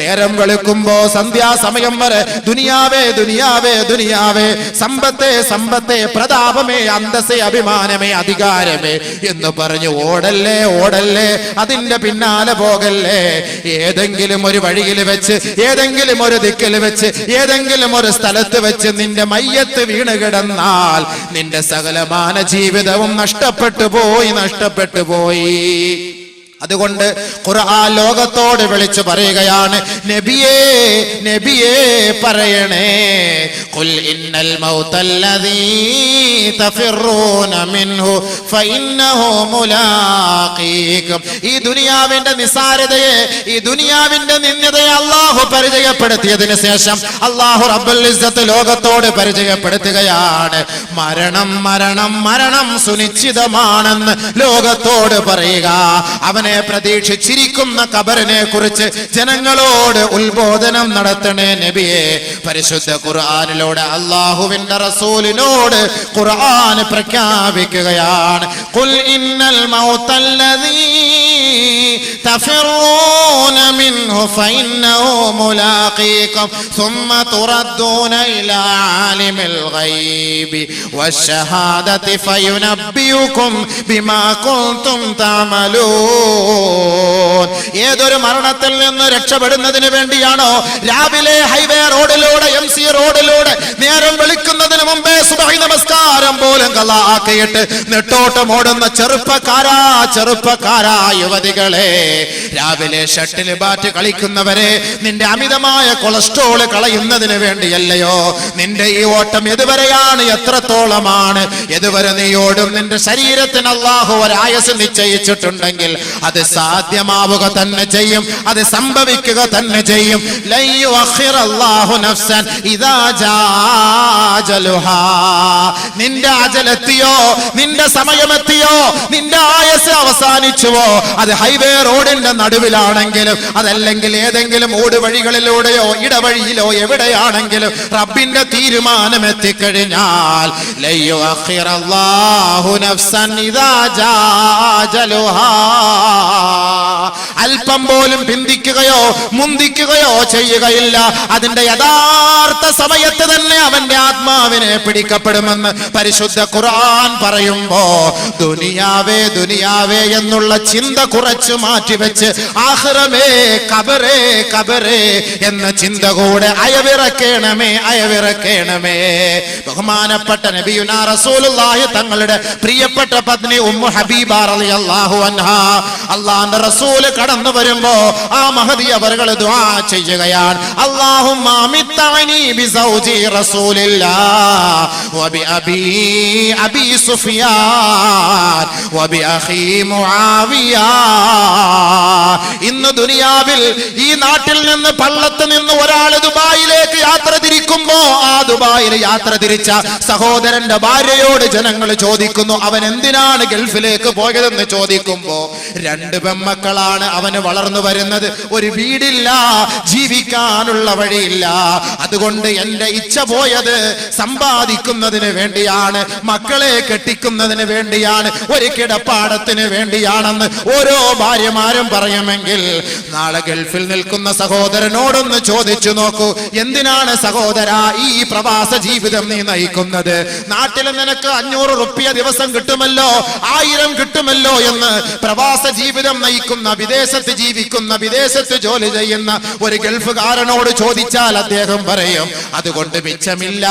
നേരം വെളുക്കുമ്പോ സന്ധ്യാസമയം വരെ ദുനിയാവേ, ദുനിയാവേ, ദുനിയാവേ, സമ്പത്തെ, സമ്പത്തെ, പ്രതാപമേ, അന്തസ്സേ, അഭിമാനമേ, അധികാരമേ എന്ന് പറഞ്ഞു ഓടല്ലേ, ഓടല്ലേ, അതിന്റെ പിന്നാലെ പോകല്ലേ. ഏതെങ്കിലും ഒരു വഴിയിൽ വെച്ച്, ഏതെങ്കിലും ഒരു ദിക്കിൽ വെച്ച്, ഏതെങ്കിലും ഒരു സ്ഥലത്ത് വെച്ച് നിന്റെ മയ്യത്ത് വീണ് കിടന്നാൽ നിന്റെ സകലമാന ജീവിതവും നഷ്ടപ്പെട്ടു പോയി, നഷ്ടപ്പെട്ടു പോയി. അതുകൊണ്ട് ഖുർആൻ ലോകത്തോട് വിളിച്ചു പറയുകയാണ്, നബിയേ, നബിയേ പറയണേ, ഖുൽ ഇന്നൽ മൗതല്ലദീ തഫിറൂന മിൻഹു ഫഇന്നഹു മുലാഖീകും. ഈ ദുനിയാവിന്റെ നിസാരതയെ, ഈ ദുനിയാവിന്റെ നിന്ദതയെ അല്ലാഹു പരിചയപ്പെടുത്തിയതിനു ശേഷം അല്ലാഹു റബ്ബുൽ ഇസ്സത്ത് ലോകത്തോട് പരിചയപ്പെടുത്തുകയാണ്, മരണം, മരണം, മരണം സുനിശ്ചിതമാണെന്ന് ലോകത്തോട് പറയുക. അവനെ പ്രതീക്ഷിച്ചിരിക്കുന്ന ഖബറിനെ കുറിച്ച് ജനങ്ങളോട് ഉത്ബോധനം നടത്തണേ നബിയെ. പരിശുദ്ധ ഖുർആനിലൂടെ അല്ലാഹുവിന്റെ റസൂലിനോട് ഖുർആൻ പ്രഖ്യാപിക്കുകയാണ്, ഖുൽ ഇന്നൽ മൗതല്ലദീ تفرون منه فإنه ملاقيكم ثم تردون إلى عالم الغيب والشهادة فينبئكم بما كنتم تعملون. ഏതൊരു മരണത്തിൽ നിന്ന് രക്ഷപ്പെടുന്നതിന് വേണ്ടിയാണോ രാവിലെ ഹൈവേ റോഡിലൂടെ MC റോഡിലൂടെ നേരം വെളുക്കുന്നതിന് മുമ്പേ സുബഹി നമസ്കാരം പോലും ഖളാ ആക്കിയിട്ട് നെട്ടോട്ടം ഓടുന്ന ചെറുപ്പക്കാരാ യുവതികളെ, രാവിലെ ഷട്ടിൽ ബാറ്റ് കളിക്കുന്നവരെ, നിന്റെ അമിതമായ കൊളസ്ട്രോൾ കളയുന്നതിന് വേണ്ടിയല്ലയോ? നിന്റെ ഈ ഓട്ടം എതുവരെയാണ്, എത്രത്തോളമാണ്, എതുവരെ നീ ഓടും? നിന്റെ ശരീരത്തിന് അല്ലാഹു ഒരായുസ് നിശ്ചയിച്ചിട്ടുണ്ടെങ്കിൽ അത് സാധ്യമാവുക തന്നെ ചെയ്യും, അത് സംഭവിക്കുക തന്നെ ചെയ്യും. ലൻ യുഅഖിറല്ലാഹു നഫ്സൻ ഇദാ ജാ അജലുഹാ. നിന്റെ അജലെത്തിയോ, നിന്റെ സമയമെത്തിയോ, നിന്റെ ആയുസ് അവസാനിച്ചുവോ, അത് ഹൈവേ റോഡിന്റെ നടുവിലാണെങ്കിലും അതല്ലെങ്കിൽ ഏതെങ്കിലും ഓടുവഴികളിലൂടെയോ ഇടവഴിയിലോ എവിടെയാണെങ്കിലും റബ്ബിന്റെ തീരുമാനം എത്തിക്കഴിഞ്ഞാൽ ലൻ യുഅഖിറല്ലാഹു നഫ്സൻ ഇദാ ജാ അജലുഹാ. അല്പം പോലും പിന്തിക്കുകയോ മുന്തിക്കുകയോ ചെയ്യുകയില്ല. അതിന്റെ യഥാർത്ഥ സമയത്ത് തന്നെ അവന്റെ ആത്മാവിനെ പിടിക്കപ്പെടുമെന്ന് പരിശുദ്ധ ഖുർആൻ പറയുമ്പോ ദുനിയാവേ ദുനിയാവേ എന്നുള്ള ചിന്ത കുറച്ചു മാറ്റിവെച്ച് ആഖിറമേ ഖബറേ ഖബറേ എന്ന ചിന്ത കൂടെ അയവിറക്കേണമേ. ബഹുമാനപ്പെട്ട നബിയുനാ റസൂലുള്ളാഹി തങ്ങളുടെ പ്രിയപ്പെട്ട പത്നി ഉമ്മു ഹബീബ റളിയല്ലാഹു അൻഹാ, അല്ലാഹുവിന്റെ റസൂൽ കടന്നു വരുമ്പോ ആ മഹദി അവர்கள் ദുആ ചെയ്യുകയാണ്. അല്ലാഹുമ്മ അമിത്തനി ബിസൗജി റസൂലില്ലാഹ് വബി അബി സുഫിയാൻ വബി അഖീ മുആവിയ. ഇന്ന് ദുനിയാവിൽ ഈ നാട്ടിൽ നിന്ന് പള്ളത്ത് നിന്ന് ഒരാൾ ദുബായിലേക്ക് യാത്ര തിരിക്കുമ്പോ ആ ദുബായിൽ യാത്ര തിരിച്ച സഹോദരന്റെ ഭാര്യയോട് ജനങ്ങൾ ചോദിക്കുന്നു, അവൻ എന്തിനാണ് ഗൾഫിലേക്ക് പോയതെന്ന് ചോദിക്കുമ്പോ 2 പെൺമക്കളാണ് അവന് വളർന്നു വരുന്നത്, ഒരു വീടില്ല, ജീവിക്കാനുള്ള വഴിയില്ല, അതുകൊണ്ട് എന്റെ ഇച്ഛ പോയത് സമ്പാദിക്കുന്നതിന് വേണ്ടിയാണ്, മക്കളെ കെട്ടിക്കുന്നതിന് വേണ്ടിയാണ്, ഒരു കിടപ്പാടത്തിന് വേണ്ടിയാണെന്ന് ഓരോ ഭാര്യമാരും പറയുമെങ്കിൽ നാളെ ഗൾഫിൽ നിൽക്കുന്ന സഹോദരനോടൊന്ന് ചോദിച്ചു നോക്കൂ, എന്തിനാണ് സഹോദര ഈ പ്രവാസ ജീവിതം നീ നയിക്കുന്നത്? നാട്ടിൽ നിനക്ക് 500 റുപ്യ ദിവസം കിട്ടുമല്ലോ, 1000 കിട്ടുമല്ലോ എന്ന് പ്രവാസ ജീവിതം നയിക്കുന്ന, വിദേശത്ത് ജീവിക്കുന്ന, വിദേശത്ത് ജോലി ചെയ്യുന്ന ഒരു ഗൾഫുകാരനോട് ചോദിച്ചാൽ അദ്ദേഹം പറയും, അതുകൊണ്ട് മിച്ചമില്ല,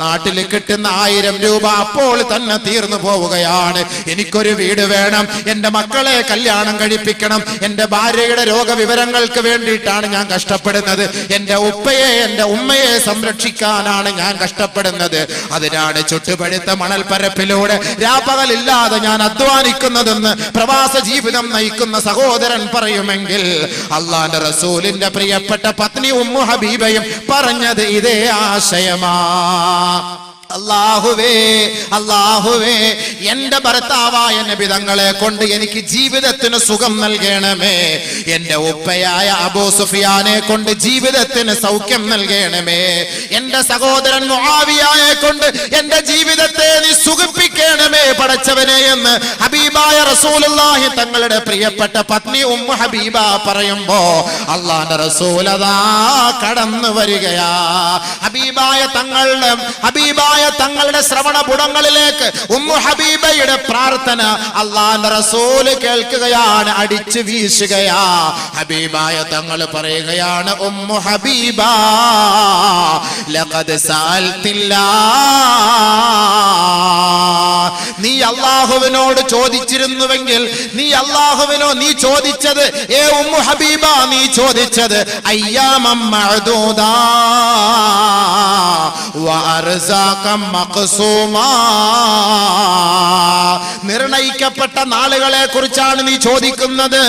നാട്ടിൽ കിട്ടുന്ന 1000 രൂപ അപ്പോൾ തന്നെ തീർന്നു പോവുകയാണ്. എനിക്കൊരു വീട് വേണം, എന്റെ മക്കളെ കല്യാണം കഴിപ്പിക്കണം, എന്റെ ഭാര്യയുടെ രോഗവിവരങ്ങൾക്ക് വേണ്ടിയിട്ടാണ് ഞാൻ കഷ്ടപ്പെടുന്നത്, എന്റെ ഉപ്പയെ എന്റെ ഉമ്മയെ സംരക്ഷിക്കാനാണ് ഞാൻ കഷ്ടപ്പെടുന്നത്, അതിനാണ് ചുട്ടുപഴുത്ത മണൽപ്പരപ്പിലൂടെ രാപ്പകലില്ലാതെ ഞാൻ അധ്വാനിക്കുന്നതെന്ന് പ്രവാസ ജീവിതം നയിക്കുന്ന സഹോദരൻ പറയുമെങ്കിൽ അല്ലാഹുവിന്റെ റസൂലിന്റെ പ്രിയപ്പെട്ട പത്നി ഉമ്മു ഹബീബയും പറഞ്ഞത് ഇതേ ആശയമാ. അല്ലാഹുവേ അല്ലാഹുവേ, എന്റെ ഭർത്താവായ നബി തങ്ങളെ കൊണ്ട് എനിക്ക് ജീവിതത്തിന് സുഖം നൽകണമേ, എന്റെ ഉപ്പയായ അബൂ സുഫിയാനെ കൊണ്ട് ജീവിതത്തിന് സൗഖ്യം നൽകണമേ, എന്റെ സഹോദരൻ മുആവിയയെ കൊണ്ട് എന്റെ ജീവിതത്തെ നീ സുഖിപ്പിക്കണമേ പടച്ചവനെ എന്ന് ഹബീബായ റസൂലുള്ളാഹി തങ്ങളുടെ പ്രിയപ്പെട്ട പത്നി ഉമ്മു ഹബീബ പറയുമ്പോ അല്ലാഹുവിന്റെ റസൂൽ അതാ കടന്നു വരികയാ. ഹബീബായ തങ്ങളുടെ ശ്രവണപുടങ്ങളിലേക്ക് ഉമ്മു ഹബീബയുടെ പ്രാർത്ഥന അല്ലാഹുവിന്റെ റസൂൽ കേൾക്കുകയാണ്, അടിച്ചു വീശുകയാ. ഹബീബായ തങ്ങൾ പറയുകയാണ്, ഉമ്മു ഹബീബ ലഖദ് സഅൽതില്ലാഹ്, നീ അല്ലാഹുവിനോട് ചോദിച്ചിരുന്നുവെങ്കിൽ, നീ ചോദിച്ചത്, ഏ ഉമ്മു ഹബീബ നീ ചോദിച്ചത് അയ്യാമം മഅദൂദാ വഅർസാഖം മഖ്സൂമാ, നിർണയിക്കപ്പെട്ട നാളുകളെ കുറിച്ചാണ് നീ ചോദിക്കുന്നത്,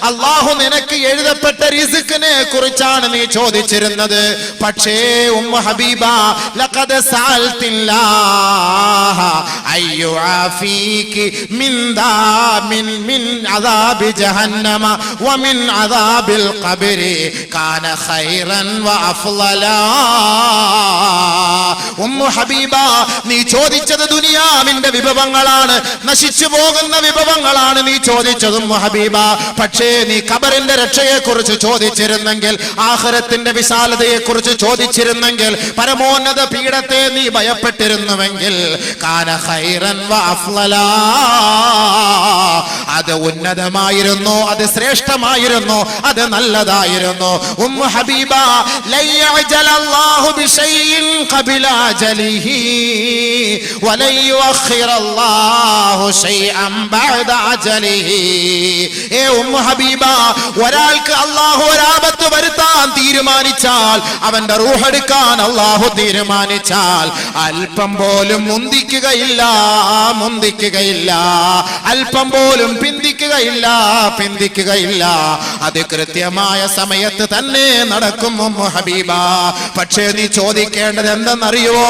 അല്ലാഹു നിനക്ക് എഴുതപ്പെട്ട റിസ്കിനെ കുറിച്ചാണ് നീ ചോദിച്ചിരുന്നത്. പക്ഷേ ഉമ്മു ഹബീബ ലഖദ് സഅൽതില്ലാഹ അയ്യുആഫീകി മിൻ അദാബി ജഹന്നമ വമിൻ അദാബിൽ ഖബ്രി കാന ഖൈറൻ വഅഫ്ളലാ. ഉമ്മു ഹബീബ, നീ ചോദിച്ചത് ദുനിയാവിന്റെ വിഭവങ്ങളാണ്, നശിച്ചു പോകുന്ന വിഭവങ്ങളാണ് നീ ചോദിച്ചത് ഉമ്മു ഹബീബ. പക്ഷേ നീ ഖബറിന്റെ രക്ഷയെക്കുറിച്ച് ചോദിച്ചിരുന്നെങ്കിൽ, ആഖിറത്തിന്റെ വിശാലതയെക്കുറിച്ച് ചോദിച്ചിരുന്നെങ്കിൽ, പരമോന്നത പീഠത്തെ നീ ഭയപ്പെട്ടിരുന്നുവെങ്കിൽ, കാന ഖൈറൻ വ അഫ്ളലാ, അത് ഉന്നതമായിരുന്നു, അത് ശ്രേഷ്ഠമായിരുന്നു, അത് നല്ലതായിരുന്നു. ഉമ്മു ഹബീബ, ലയഅജലല്ലാഹു ബിശൈഇൻ ഖബല അജലിഹി വലയുഅഖിറല്ലാഹു ശൈഅൻ ബഅദ അജലിഹി. ഏ ഉമ്മു ഹബീബ, ഒരാൾക്ക് അല്ലാഹു ഒരാപത്ത് വരുത്താൻ തീരുമാനിച്ചാൽ, അവന്റെ റൂഹ് എടുക്കാൻ അല്ലാഹു തീരുമാനിച്ചാൽ, അല്പം പോലും മുന്തിക്കുകയില്ല, അല്പം പോലും പിന്തിക്കുകയില്ല. അത് കൃത്യമായ സമയത്ത് തന്നെ നടക്കും ഉമ്മു ഹബീബ. പക്ഷേ നീ ചോദിക്കേണ്ടത് എന്തെന്നറിയുവോ?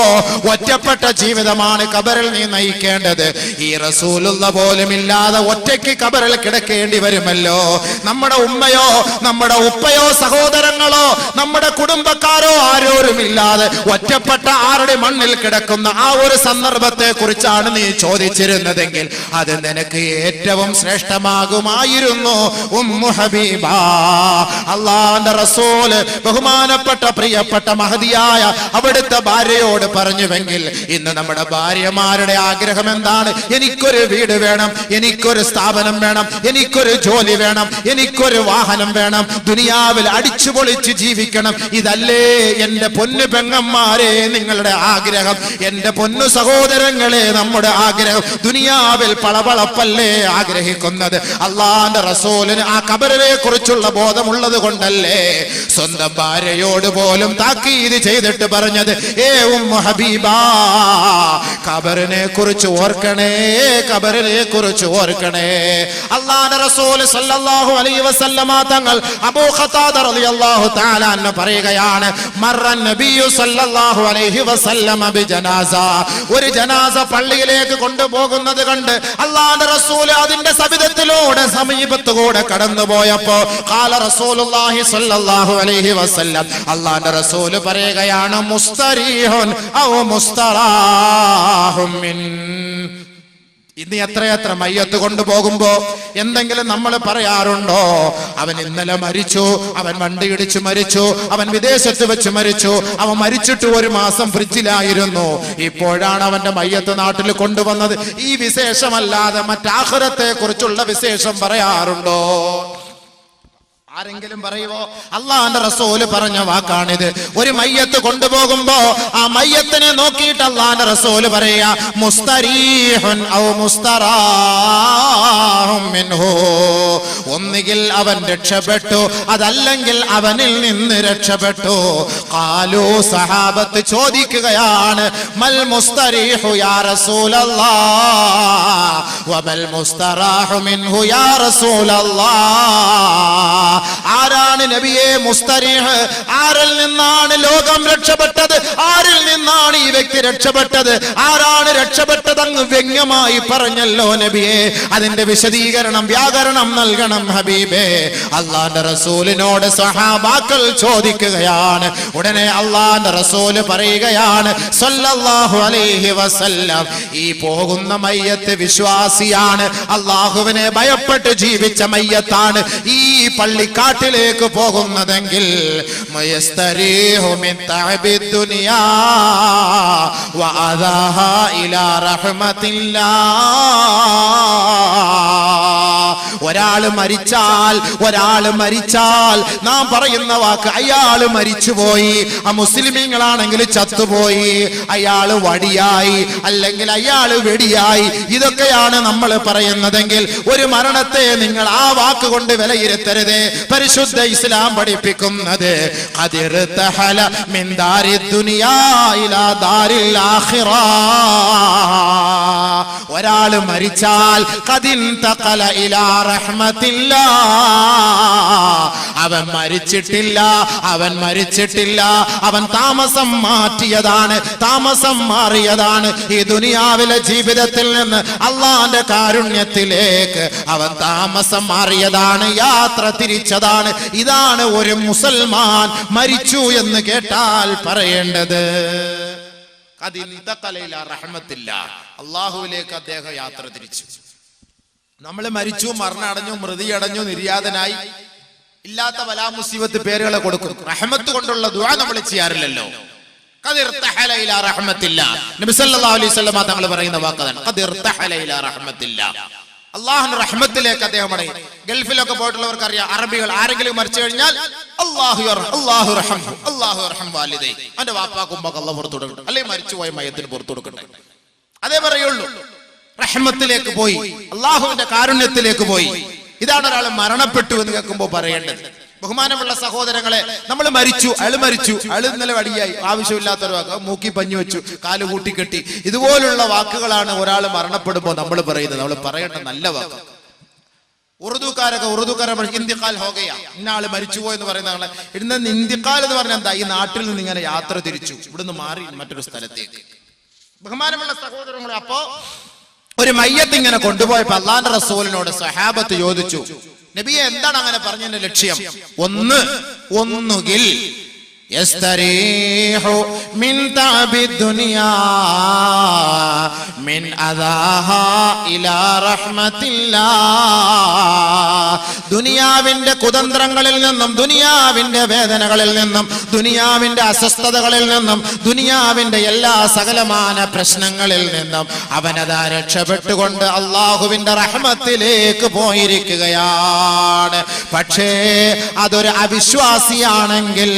ഒറ്റപ്പെട്ട ജീവിതമാണ് ഖബറിൽ നീ നയിക്കേണ്ടത്. ഈ റസൂലുള്ള പോലും ഇല്ലാതെ ഒറ്റയ്ക്ക് ഖബറിൽ കിടക്കേണ്ടി വരുമല്ലോ. നമ്മുടെ ഉമ്മയോ നമ്മുടെ ഉപ്പയോ സഹോദരങ്ങളോ നമ്മുടെ കുടുംബക്കാരോ ആരോരുമില്ലാതെ ഒറ്റപ്പെട്ട ആരുടെ മണ്ണിൽ കിടക്കുന്ന ആ ഒരു സന്ദർഭത്തെ കുറിച്ചാണ് നീ ചോദിച്ചിരുന്നതെങ്കിൽ, അത് നിനക്ക് ഏറ്റവും ശ്രേഷ്ഠമാകുമായിരുന്നു ഉമ്മു ഹബീബ. അല്ലാഹുവിന്റെ റസൂൽ ബഹുമാനപ്പെട്ട പ്രിയപ്പെട്ട മഹദിയായ അവിടുത്തെ ഭാര്യയോട് പറഞ്ഞുവെങ്കിൽ, ഇന്ന് നമ്മുടെ ഭാര്യമാരുടെ ആഗ്രഹം എന്താണ്? എനിക്കൊരു വീട് വേണം, എനിക്കൊരു സ്ഥാപനം വേണം, എനിക്കൊരു ജോലി വേണം, എനിക്കൊരു വാഹനം വേണം, ദുനിയാവിൽ അടിച്ചു പൊളിച്ച് ജീവിക്കണം. ഇതല്ലേ എന്റെ പൊന്നു പെങ്ങന്മാരെ നിങ്ങളുടെ ആഗ്രഹം? എന്റെ പൊന്നു സഹോദരങ്ങളെ നമ്മുടെ ആഗ്രഹം? ദുനിയാവിൽ പളപളപ്പല്ലേ ആഗ്രഹിക്കുന്നത്? അല്ലാഹുവിന്റെ റസൂലിന് ആ ഖബറിനെ കുറിച്ചുള്ള ബോധമുള്ളത് കൊണ്ടല്ലേ സ്വന്തം ഭാര്യയോട് പോലും താക്കീത് ചെയ്തിട്ട് പറഞ്ഞത്, ഏ ഉമ്മു ഹബീബ, ഖബറിനെ കുറിച്ച് ഓർക്കണേ, ഖബറിനെ കുറിച്ച് ഓർക്കണേ. അല്ലാഹുവിന്റെ റസൂൽ സല്ലല്ലാഹു അലൈഹി വസല്ലമ തങ്ങൾ അബൂ ഖതാദ റളിയല്ലാഹു തആല അൻഹു പറയുകയാണ്, മർറൻ നബിയു സല്ലല്ലാഹു അലൈഹി വസല്ലമ ബിജനാസ. ഒരു ജനാസ പള്ളിയിലേക്ക് കൊണ്ടുപോകുന്നത് കണ്ട് അല്ലാഹുവിന്റെ റസൂൽ അതിന്റെ സവിധത്തിലൂടെ സമീപത്തുകൂടെ കടന്നുപോയപ്പോ ഖാല റസൂലുള്ളാഹി സ്വല്ലല്ലാഹു അലൈഹി വസല്ലം, അല്ലാഹുവിന്റെ റസൂൽ പറയുകയാണ്, മുസ്തരീഹുൻ ഔ മുസ്തറാഹും മിൻ. ഇന്ന് എത്രയെത്ര മയ്യത്ത് കൊണ്ടുപോകുമ്പോ എന്തെങ്കിലും നമ്മൾ പറയാറുണ്ടോ? അവൻ ഇന്നലെ മരിച്ചു, അവൻ വണ്ടി ഇടിച്ചു മരിച്ചു, അവൻ വിദേശത്ത് വെച്ച് മരിച്ചു, അവൻ മരിച്ചിട്ട് ഒരു മാസം ഫ്രിഡ്ജിലായിരുന്നു, ഇപ്പോഴാണ് അവന്റെ മയ്യത്ത് നാട്ടിൽ കൊണ്ടുവന്നത്. ഈ വിശേഷമല്ലാതെ മറ്റാഖിറത്തെ കുറിച്ചുള്ള വിശേഷം പറയാറുണ്ടോ? ആരെങ്കിലും പറയുവോ? അല്ലാഹുവിന്റെ റസൂൽ പറഞ്ഞ വാക്കാണിത്. ഒരു മയ്യത്ത് കൊണ്ടുപോകുമ്പോ ആ മയ്യത്തിനെ നോക്കിയിട്ട് അല്ലാഹുവിന്റെ റസൂൽ പറയാ, മുസ്തരീഹുൻ ഔ മുസ്തറാഹും മിൻഹു. ഒന്നുകിൽ അവൻ രക്ഷപ്പെട്ടു, അതല്ലെങ്കിൽ അവനിൽ നിന്ന് രക്ഷപ്പെട്ടു. ഖാലൂ, സഹാബത്ത് ചോദിക്കുകയാണ്, മൽ മുസ്തരീഹു യാ റസൂലല്ലാഹ് വമൽ മുസ്തറാഹു മിൻഹു യാ റസൂലല്ലാഹ്. ആരാണ് നബിയെ മുസ്തരീഹ്? ആരിൽ നിന്നാണ് ലോകം രക്ഷപ്പെട്ടത്? ആരിൽ നിന്നാണ് ഈ വ്യക്തി രക്ഷപ്പെട്ടത്? ആരാണ് രക്ഷപ്പെട്ടത്? അങ്ങ് വ്യംഗ്യമായി പറഞ്ഞല്ലോ നബിയെ. അതിന്റെ വിശദീകരണം, വ്യാകരണം നൽകണം ഹബീബേ. അല്ലാഹുവിന്റെ റസൂലിനോട് സഹാബാക്കൾ ചോദിക്കുകയാണ്. ഉടനെ അല്ലാഹുവിന്റെ റസൂല് പറയുകയാണ് സല്ലല്ലാഹു അലൈഹി വസല്ലം, ഈ പോകുന്ന മയ്യത്ത് വിശ്വാസിയാണ്, അല്ലാഹുവിനെ ഭയപ്പെട്ട് ജീവിച്ച മയ്യത്താണ്. ഈ പള്ളിക്കാട്ടിലേക്ക് പോകുന്നതെങ്കിൽ മയസ്തരീഹു മിൻ തഅബി ദുനിയാ വഅദാഹാ ഇലാ റഹ്മത്തില്ലാഹ്. ഒരാള് മരിച്ചാൽ നാം പറയുന്ന വാക്ക്, അയാള് മരിച്ചുപോയി. ആ മുസ്ലിമീങ്ങളാണെങ്കിൽ ചത്തുപോയി, അയാള് വടിയായി, അല്ലെങ്കിൽ അയാള് വെടിയായി, ഇതൊക്കെയാണ് നമ്മൾ പറയുന്നതെങ്കിൽ ഒരു മരണത്തെ നിങ്ങൾ ആ വാക്ക് കൊണ്ട് വിലയിരുത്തരുത്. പരിശുദ്ധ ഇസ്ലാം പഠിപ്പിക്കുന്നത് ഖദിർ തഹല മിൻ ദാരി ദുനിയാ ഇലാ ദാരിൽ ആഖിറ. ഒരാൾ മരിച്ചാൽ ഖദിൻ തഖല ഇലാ റഹ്മത്തില്ലാ. അവൻ മരിച്ചിട്ടില്ല, അവൻ താമസം മാറ്റിയതാണ്, താമസം മാറിയതാണ്. ഈ ദുനിയാവിലെ ജീവിതത്തിൽ നിന്ന് അള്ളാന്റെ കാരുണ്യത്തിലേക്ക് അവൻ താമസം മാറിയതാണ്, യാത്ര തിരിച്ചതാണ്. ഇതാണ് ഒരു മുസൽമാൻ മരിച്ചു എന്ന് കേട്ടാൽ പറയേണ്ടത്. ഖദ് ഇൻതഖല ഇലാ റഹ്മത്തില്ലാ, അല്ലാഹുവിലേക്ക് അദ്ദേഹം യാത്ര തിരിച്ചു. നമ്മൾ മരിച്ചു, മരണമടഞ്ഞു, മൃതിയടഞ്ഞു, നിര്യാതനായി, ഇല്ലാത്ത വലാ മുസീബത്ത് പേരുകളെ കൊടുക്കും. റഹ്മത്ത് കൊണ്ടുള്ള ദുആ നമ്മൾ ചെയ്യാറില്ലല്ലോ. ഖദ് ഇർതഹല ഇലാ റഹ്മത്തില്ലാ, നബി സല്ലല്ലാഹു അലൈഹി വസല്ലം തങ്ങൾ പറയുന്ന വാക്കാണ് ഖദ് ഇർതഹല ഇലാ റഹ്മത്തില്ലാ, അല്ലാഹുവിന്റെ റഹ്മത്തിലേക്ക് അദ്ദേഹം മടങ്ങി. ഗൾഫിലൊക്കെ പോയിട്ടുള്ളവർക്ക് അറിയാം, അറബികൾ ആരെങ്കിലും മരിച്ചു കഴിഞ്ഞാൽ അല്ലാഹു റഹ്മഹു അല്ലാഹു റഹ്മ വാലിദൈ, അവന്റെ വാപ്പാക്കും ഉമ്മക്കും അല്ലാഹു പുറത്തു കൊടുക്കട്ടെ, അല്ലെങ്കിൽ മരിച്ചുപോയ മയ്യത്തിന് പുറത്തു കൊടുക്കട്ടെ, അതേ പറയുള്ളൂ. റഹ്മത്തിലേക്ക് പോയി, അല്ലാഹുവിന്റെ കാരുണ്യത്തിലേക്ക് പോയി. ഇതാണ് ഒരാൾ മരണപ്പെട്ടു എന്ന് കേൾക്കുമ്പോൾ പറയേണ്ടത്. ബഹുമാനമുള്ള സഹോദരങ്ങളെ, നമ്മൾ മരിച്ചു, അയാൾ ഇന്നലെ വടിയായി, ആവശ്യമില്ലാത്തൊരു വാക്ക്, മൂക്കി പഞ്ഞു വെച്ചു, കാല് കൂട്ടിക്കെട്ടി, ഇതുപോലുള്ള വാക്കുകളാണ് ഒരാൾ മരണപ്പെടുമ്പോൾ നമ്മൾ പറയുന്നത്. നമ്മൾ പറയേണ്ട നല്ല വാക്ക്. ഉറുദുക്കാരൊക്കെ ഇന്തിഖാൽ ഹോഗയ, ഇന്ന ആള് മരിച്ചുപോയി എന്ന് പറയുന്ന ഇന്ന് ഇന്തിഖാൽ എന്ന് പറഞ്ഞാൽ എന്താ? ഈ നാട്ടിൽ നിന്ന് ഇങ്ങനെ യാത്ര തിരിച്ചു, ഇവിടുന്ന് മാറി മറ്റൊരു സ്ഥലത്തേക്ക്. ബഹുമാനമുള്ള സഹോദരങ്ങളെ, അപ്പോ ഒരു മയ്യത്ത് ഇങ്ങനെ കൊണ്ടുപോയപ്പോ അല്ലാഹുവിന്റെ റസൂലിനോട് സഹാബത്ത് ചോദിച്ചു, നബിയെ എന്താണ് അങ്ങനെ പറഞ്ഞതിന്റെ ലക്ഷ്യം? ഒന്നുകിൽ യസ്തരീഹു മിൻ തഅബിദ് ദുനിയാ മിൻ അദാഹാ ഇലാ റഹ്മത്തില്ലാ, ദുനിയാവിന്റെ കുതന്ത്രങ്ങളിൽ നിന്നും, ദുനിയാവിന്റെ വേദനകളിൽ നിന്നും, ദുനിയാവിന്റെ അസ്വസ്ഥതകളിൽ നിന്നും, ദുനിയാവിന്റെ എല്ലാ സകലമാന പ്രശ്നങ്ങളിൽ നിന്നും അവനതാ രക്ഷപ്പെട്ടുകൊണ്ട് അള്ളാഹുവിന്റെ റഹ്മത്തിലേക്ക് പോയിരിക്കുകയാണ്. പക്ഷേ അതൊരു അവിശ്വാസിയാണെങ്കിൽ,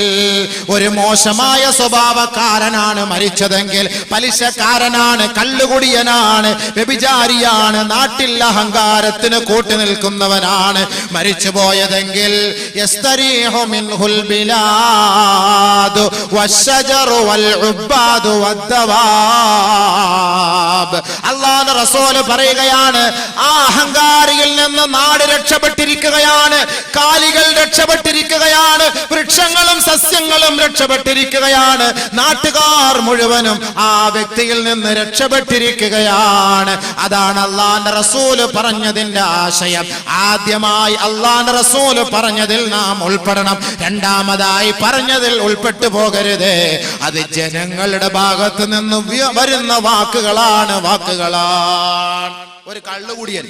ഒരു മോശമായ സ്വഭാവക്കാരനാണ് മരിച്ചതെങ്കിൽ, പലിശക്കാരനാണ്, കള്ളുകുടിയനാണ്, വ്യഭിചാരിയാണ്, നാട്ടിൽ അഹങ്കാരത്തിന് കൂട്ടി നിൽക്കുന്നവനാണ് മരിച്ചുപോയതെങ്കിൽ, യസ്തരീഹു മിൻഹുൽ ബിലാദു വശജറു വൽ ഉബ്ബാദു വദ്ദവാബ്. അല്ലാഹുവിന്റെ റസൂൽ പറയുകയാണ്, ആ അഹങ്കാരിയിൽ നിന്ന് നാട് രക്ഷപ്പെട്ടിരിക്കുകയാണ്, കാലികൾ രക്ഷപ്പെട്ടിരിക്കുകയാണ്, വൃക്ഷങ്ങളും സസ്യങ്ങളും രക്ഷപ്പെട്ടിരിക്കുകയാണ്, നാട്ടുകാർ മുഴുവനും ആ വ്യക്തിയിൽ നിന്ന് രക്ഷപ്പെട്ടിരിക്കുകയാണ്. അതാണ് അല്ലാഹുവിന്റെ റസൂല് പറഞ്ഞതിന്റെ ആശയം. ആദ്യമായി അല്ലാഹുവിന്റെ റസൂല് പറഞ്ഞതിൽ നാം ഉൾപ്പെടണം, രണ്ടാമതായി പറഞ്ഞതിൽ ഉൾപ്പെട്ടു പോകരുത്. അത് ജനങ്ങളുടെ ഭാഗത്ത് നിന്ന് വരുന്ന വാക്കുകളാണ്. ഒരു കള്ളുകുടിയൻ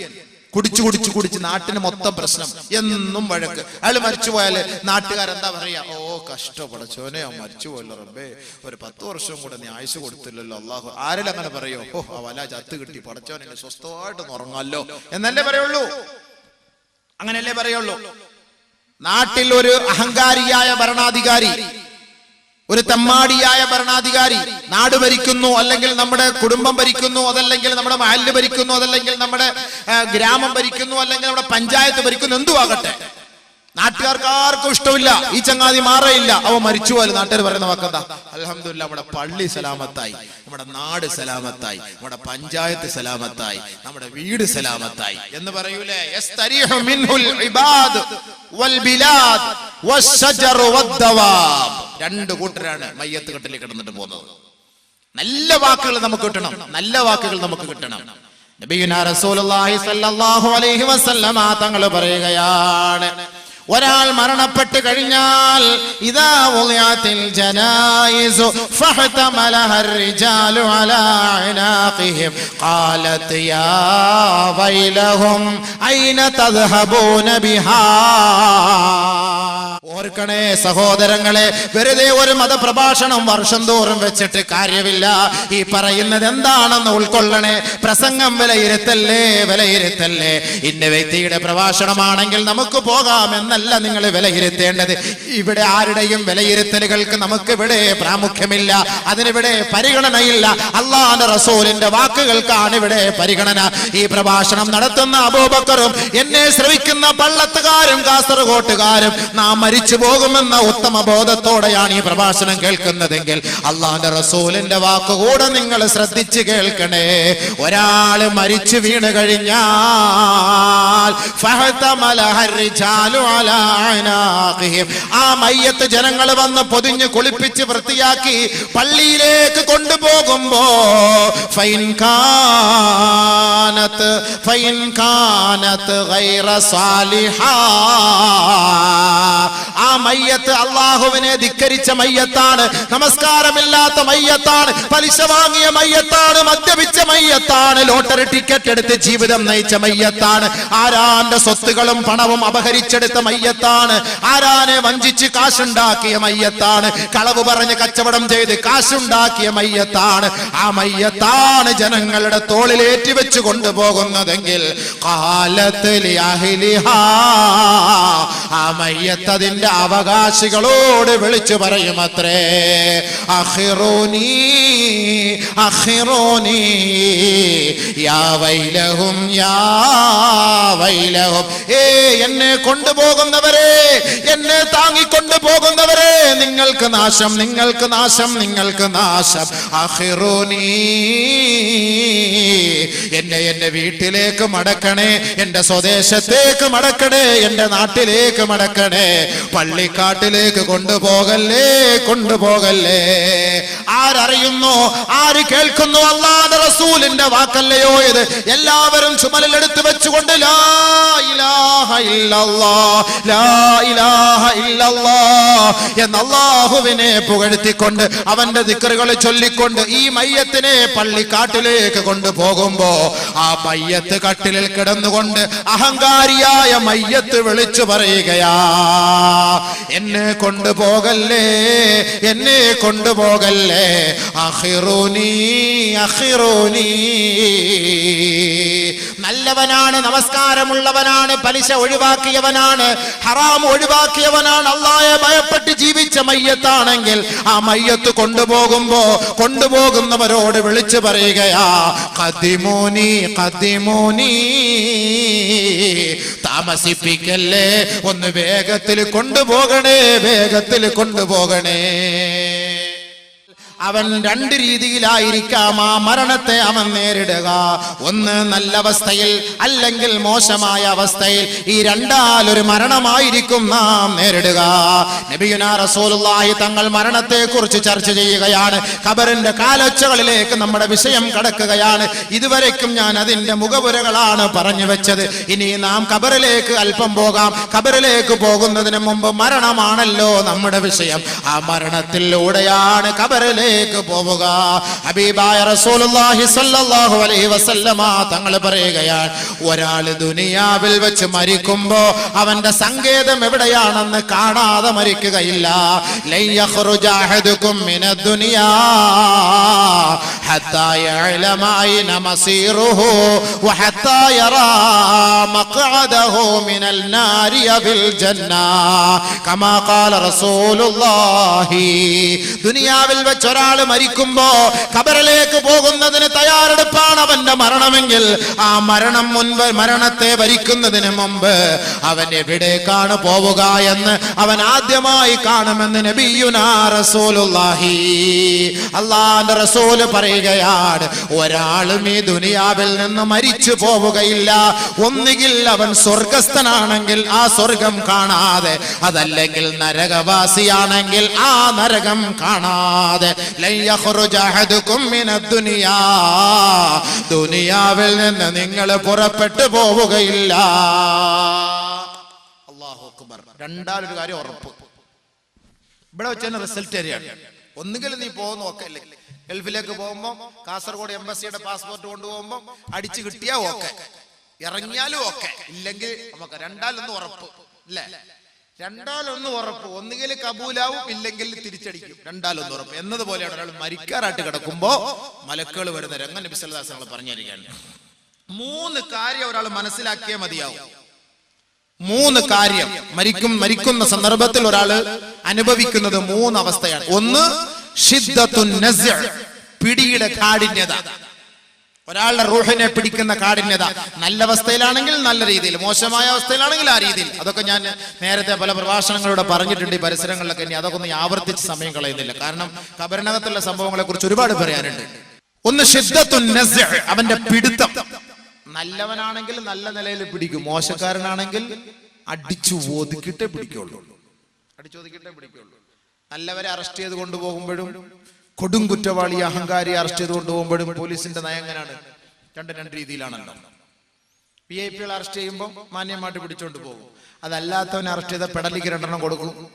കുടിച്ച് നാട്ടിന് മൊത്തം പ്രശ്നം, എന്നും വഴക്ക്. അയാൾ മരിച്ചുപോയാല് നാട്ടുകാരെന്താ പറയാ? ഓ കഷ്ടപ്പെടച്ചോനെ, മരിച്ചുപോയല്ലോ റബ്ബേ, ഒരു 10 വർഷം കൂടെ നീ ആയുസ് കൊടുത്തില്ലല്ലോ അള്ളാഹു. ആരെല്ലാം അങ്ങനെ പറയോ? ഓ ആ വല ചത്ത് കിട്ടി, പടച്ചോനെ സ്വസ്ഥമായിട്ട് ഉറങ്ങാലോ എന്നല്ലേ പറയുള്ളൂ. അങ്ങനെയല്ലേ പറയുള്ളൂ. നാട്ടിൽ ഒരു അഹങ്കാരിയായ ഭരണാധികാരി, ഒരു തെമ്മാടിയായ ഭരണാധികാരി നാട് ഭരിക്കുന്നു, അല്ലെങ്കിൽ നമ്മുടെ കുടുംബം ഭരിക്കുന്നു, അതല്ലെങ്കിൽ നമ്മുടെ മഹല്ല് ഭരിക്കുന്നു, അതല്ലെങ്കിൽ നമ്മുടെ ഗ്രാമം ഭരിക്കുന്നു, അല്ലെങ്കിൽ നമ്മുടെ പഞ്ചായത്ത് ഭരിക്കുന്നു, എന്തുവാകട്ടെ, നാട്ടുകാർക്ക് ആർക്കും ഇഷ്ടമില്ല. ഈ ചങ്ങാതി മാറയില്ല, അവ മരിച്ചുപോലും നാട്ടുകാർ പറയുന്ന വാക്കെന്താ? അൽഹംദുലില്ലാ, നമ്മുടെ പള്ളി സലാമത്തായി, നമ്മുടെ നാട് സലാമത്തായി, നമ്മുടെ പഞ്ചായത്ത് സലാമത്തായി, നമ്മുടെ വീട് സലാമത്തായി എന്ന് പറയൂലേ. യസ്തരീഹു മിൻഹുൽ ഇബാദ് വൽ ബിലാദ് വശജറു വദ്ദവാബ്. രണ്ട് കൂട്ടരാണ് മയ്യത്ത് കെട്ടിലേക്ക് കിടന്നിട്ട് പോകുന്നത്. നല്ല വാക്കുകൾ നമുക്ക് കിട്ടണം, നല്ല വാക്കുകൾ നമുക്ക് കിട്ടണം. നബിയുനാ റസൂലുള്ളാഹി സ്വല്ലല്ലാഹു അലൈഹി വസല്ലമ തങ്ങൾ പറയുകയാണ്, ഒരാൾ മരണപ്പെട്ട് കഴിഞ്ഞാൽ ഇദാ ഉളിയത്തിൽ ജനായിസു ഫഹതമലഹർ റിജാലു അലാ അനാഖിഹിം ഖാലത് യാ വൈലഹും ഐന തദ്ഹബൂന ബിഹാ. ഓർക്കണേ സഹോദരങ്ങളെ, വെറുതെ ഒരു മതപ്രഭാഷണം വർഷം തോറും വെച്ചിട്ട് കാര്യമില്ല. ഈ പറയുന്നത് എന്താണെന്ന് ഉൾക്കൊള്ളണേ. പ്രസംഗം വിലയിരുത്തല്ലേ. ഇന്ന വ്യക്തിയുടെ പ്രഭാഷണമാണെങ്കിൽ നമുക്ക് പോകാമെന്നല്ല നിങ്ങൾ വിലയിരുത്തേണ്ടത്. ഇവിടെ ആരുടെയും വിലയിരുത്തലുകൾക്ക് നമുക്കിവിടെ പ്രാമുഖ്യമില്ല, അതിനിവിടെ പരിഗണനയില്ല. അല്ലാഹുവിന്റെ റസൂലിന്റെ വാക്കുകൾക്കാണ് ഇവിടെ പരിഗണന. ഈ പ്രഭാഷണം നടത്തുന്ന അബൂബക്കറും എന്നെ ശ്രവിക്കുന്ന പള്ളത്തുകാരും കാസർഗോട്ടുകാരും നാം മരിച്ചു പോകുമെന്ന ഉത്തമ ബോധത്തോടെയാണ് ഈ പ്രഭാഷണം കേൾക്കുന്നതെങ്കിൽ അല്ലാഹുവിന്റെ റസൂലിന്റെ വാക്കുകൂടെ നിങ്ങൾ ശ്രദ്ധിച്ച് കേൾക്കണേ. ഒരാള് മരിച്ചു വീണ് കഴിഞ്ഞാൽ ആ മയ്യത്ത് ജനങ്ങൾ വന്ന് പൊതിഞ്ഞ് കുളിപ്പിച്ച് വൃത്തിയാക്കി പള്ളിയിലേക്ക് കൊണ്ടുപോകുമ്പോ ഫൈൻ കാനത്ത് ഗൈറ സാലിഹാ, ആ മയ്യത്ത് അല്ലാഹുവിനെ ധിക്കരിച്ച മയ്യത്താണ്, നമസ്കാരമില്ലാത്ത മയ്യത്താണ്, പലിശ വാങ്ങിയ മയ്യത്താണ്, മദ്യപിച്ച മയ്യത്താണ്, ലോട്ടറി ടിക്കറ്റ് എടുത്ത് ജീവിതം നയിച്ച മയ്യത്താണ്, ആരാന്റെ സ്വത്തുകളും പണവും അപഹരിച്ചെടുത്ത മയ്യത്താണ്, ആരാനെ വഞ്ചിച്ച് കാശുണ്ടാക്കിയ മയ്യത്താണ്, കളവ് പറഞ്ഞ് കച്ചവടം ചെയ്ത് കാശുണ്ടാക്കിയ മയ്യത്താണ്. ആ മയ്യത്താണ് ജനങ്ങളുടെ തോളിലേറ്റി വെച്ച് കൊണ്ടുപോകുന്നതെങ്കിൽ ഖാലത്ത് ലി അഹ്ലിഹാ, ആ മയ്യത്ത് അതിന്റെ അവകാശികളോട് വിളിച്ചു പറയുമത്രേ, അഖിറൂനി അഖിറൂനി യാ വൈലഹും യാ വൈലഹും, എന്നെ കൊണ്ടുപോകുന്നവരെ, എന്നെ താങ്ങിക്കൊണ്ടു പോകുന്നവരെ, നിങ്ങൾക്ക് നാശം, നിങ്ങൾക്ക് നാശം, നിങ്ങൾക്ക് നാശം. അഖിറൂനി, എന്റെ വീട്ടിലേക്ക് മടക്കണേ, എന്റെ സ്വദേശത്തേക്ക് മടക്കണേ, എന്റെ നാട്ടിലേക്ക് മടക്കണേ, പള്ളിക്കാട്ടിലേക്ക് കൊണ്ടുപോകല്ലേ, കൊണ്ടുപോകല്ലേ. ആരറിയുന്നു, ആര് കേൾക്കുന്നു? അല്ലാഹുവിന്റെ റസൂലിന്റെ വാക്കല്ലയോ ഇത്? എല്ലാവരും ചുമലിലെടുത്ത് വെച്ചുകൊണ്ട് ലാ ഇലാഹ ഇല്ലല്ലാഹ്, ലാ ഇലാഹ ഇല്ലല്ലാഹ് എന്ന് അല്ലാഹുവിനെ പുകഴ്ത്തിക്കൊണ്ട് അവന്റെ ദിക്റുകൾ ചൊല്ലിക്കൊണ്ട് ഈ മയ്യത്തിനെ പള്ളിക്കാട്ടിലേക്ക് കൊണ്ടുപോകുമ്പോ ആ മയ്യത്ത് കട്ടിലിൽ കിടന്നുകൊണ്ട് അഹങ്കാരിയായ മയ്യത്ത് വിളിച്ചു പറയുകയാ, എന്നെ കൊണ്ടുപോകല്ലേ, എന്നെ കൊണ്ടുപോകല്ലേ, അഖിറൂനി അഖിറൂനി. നല്ലവനാണ്, നമസ്കാരമുള്ളവനാണ്, പലിശ ഒഴിവാക്കിയവനാണ്, ഹറാം ഒഴിവാക്കിയവനാണ്, അല്ലാഹയെ ഭയപ്പെട്ട് ജീവിച്ച മയ്യത്താണെങ്കിൽ ആ മയ്യത്ത് കൊണ്ടുപോകുന്നവരോട് വിളിച്ചു പറയുകയാ, ഖദിമൂനി ഖദിമൂനി, താമസിപ്പിക്കല്ലേ, ഒന്ന് വേഗത്തിൽ കൊണ്ടുപോകണേ, വേഗത്തിൽ കൊണ്ടുപോകണേ. അവൻ രണ്ട് രീതിയിലായിരിക്കാം ആ മരണത്തെ അവൻ നേരിടുക. ഒന്ന് നല്ല അവസ്ഥയിൽ, അല്ലെങ്കിൽ മോശമായ അവസ്ഥയിൽ. ഈ രണ്ടാലൊരു മരണമായിരിക്കും നാം നേരിടുക. നബിയുനാ റസൂലുള്ളാഹി തങ്ങൾ മരണത്തെ കുറിച്ച് ചർച്ച ചെയ്യുകയാണ്. ഖബറിന്റെ കാലൊച്ചകളിലേക്ക് നമ്മുടെ വിഷയം കടക്കുകയാണ്. ഇതുവരേക്കും ഞാൻ അതിന്റെ മുഖപുരകളാണ് പറഞ്ഞു വെച്ചത്. ഇനി നാം ഖബറിലേക്ക് അല്പം പോകാം. ഖബറിലേക്ക് പോകുന്നതിന് മുമ്പ് മരണമാണല്ലോ നമ്മുടെ വിഷയം. ആ മരണത്തിലൂടെയാണ് ഖബറിലേക്ക് പോവുക. ഹബീബായ റസൂലുള്ളാഹി സ്വല്ലല്ലാഹു അലൈഹി വസല്ലമ തങ്ങൾ പറയുകയാണ്, ഒരാൾ ദുനിയാവിൽ വെച്ച് മരിക്കുമ്പോ അവന്റെ സങ്കേതം എവിടെയാണെന്ന് കാണാതെ മരിക്കുകയില്ല. ലൻ യഖ്റുജ അഹദുകും മിനദ് ദുനിയാ ഹത്താ യഅലമ ഐന മസീറുഹു വഹത്താ യറാ മഖ്അദഹു മിനൽ നാരി ഫിൽ ജന്ന കമാ ഖാല റസൂലുള്ളാഹി. ദുനിയാവിൽ വെച്ച് ഒരാൾ മരിക്കുമ്പോ ഖബറിലേക്ക് പോകുന്നതിന് തയ്യാറെടുപ്പാണ് അവന്റെ മരണമെങ്കിൽ ആ മരണത്തെ വരിക്കുന്നതിന് മുമ്പ് അവൻ എവിടേക്കാണ് പോവുക എന്ന് അവൻ ആദ്യമായി കാണുമെന്ന് നബിയുനാ റസൂലുള്ളാഹി. അല്ലാഹുവിന്റെ റസൂല് പറയുകയാണ്, ഒരാളും ഈ ദുനിയാവിൽ നിന്ന് മരിച്ചു പോവുകയില്ല. ഒന്നുകിൽ അവൻ സ്വർഗസ്ഥനാണെങ്കിൽ ആ സ്വർഗം കാണാതെ, അതല്ലെങ്കിൽ നരകവാസിയാണെങ്കിൽ ആ നരകം കാണാതെ. ദുനിയാവിൽ നിന്ന് നിങ്ങൾ പുറപ്പെട്ടു പോവുകയില്ല. അല്ലാഹു അക്ബർ. രണ്ടാലൊരു കാര്യം ഉറപ്പ്, ഇവിടെ വെച്ച് തന്നെ റിസൾട്ട് തരികയാണ്. ഒന്നുകിൽ നീ പോകുന്ന ഒക്കെ, ഗൾഫിലേക്ക് പോകുമ്പോ കാസർഗോഡ് എംബസിയുടെ പാസ്പോർട്ട് കൊണ്ടുപോകുമ്പോ അടിച്ചു കിട്ടിയാ ഓക്കെ, ഇറങ്ങിയാലും ഓക്കെ, ഇല്ലെങ്കിൽ നമുക്ക് രണ്ടാലൊന്ന് ഉറപ്പ് അല്ലേ? രണ്ടാലൊന്ന് ഉറപ്പ്. ഒന്നുകിൽ കബൂലാവും, ഇല്ലെങ്കിൽ തിരിച്ചടിക്കും. രണ്ടാലൊന്ന് ഉറപ്പ് എന്നതുപോലെയാണ് ഒരാൾ മരിക്കാറായിട്ട് കിടക്കുമ്പോ മലക്കുകൾ വരുന്ന രംഗം നബി സല്ലല്ലാഹു അലൈഹി വസല്ലം പറഞ്ഞു തരികയാണ്. 3 കാര്യം ഒരാൾ മനസ്സിലാക്കിയേ മതിയാവും. 3 കാര്യം മരിക്കുന്ന സന്ദർഭത്തിൽ ഒരാൾ അനുഭവിക്കുന്നത് 3 അവസ്ഥയാണ്. ഒന്ന് ഷിദ്ദത്തുൻ നസ്അ, പിടിയുടെ കാഠിന്യത. ഒരാളുടെ റൂഹിനെ പിടിക്കുന്ന കാഠിന്യത. നല്ല അവസ്ഥയിലാണെങ്കിൽ നല്ല രീതിയിൽ, മോശമായ അവസ്ഥയിലാണെങ്കിൽ ആ രീതിയിൽ. അതൊക്കെ ഞാൻ നേരത്തെ പല പ്രഭാഷണങ്ങളിലൂടെ പറഞ്ഞിട്ടുണ്ട് ഈ പരിസരങ്ങളിലൊക്കെ. ഇനി അതൊക്കെ ഒന്ന് ആവർത്തിച്ച് സമയം കളയുന്നില്ല, കാരണം ഖബറിനകത്തുള്ള സംഭവങ്ങളെ കുറിച്ച് ഒരുപാട് പറയാനുണ്ട്. ഒന്ന് ഷിദ്ദത്തുൻ നസ്അ, അവന്റെ പിടുത്തം. നല്ലവനാണെങ്കിൽ നല്ല നിലയിൽ പിടിക്കും, മോശക്കാരനാണെങ്കിൽ അടിച്ചു ഒതുക്കിട്ടേ പിടിക്കുള്ളൂ. നല്ലവരെ അറസ്റ്റ് ചെയ്ത് കൊണ്ടുപോകുമ്പോഴും കൊടും കുറ്റവാളി അഹങ്കാരി അറസ്റ്റ് ചെയ്ത് കൊണ്ടുപോകുമ്പോഴും പോലീസിന്റെ നയം എങ്ങനെയാണ്? രണ്ട് രീതിയിലാണല്ലോ. VIP അറസ്റ്റ് ചെയ്യുമ്പോൾ മാന്യമായിട്ട് പിടിച്ചോണ്ട് പോകും. അതല്ലാത്തവനെ അറസ്റ്റ് ചെയ്ത പെടലിക്ക് 2 കൊടുക്കും.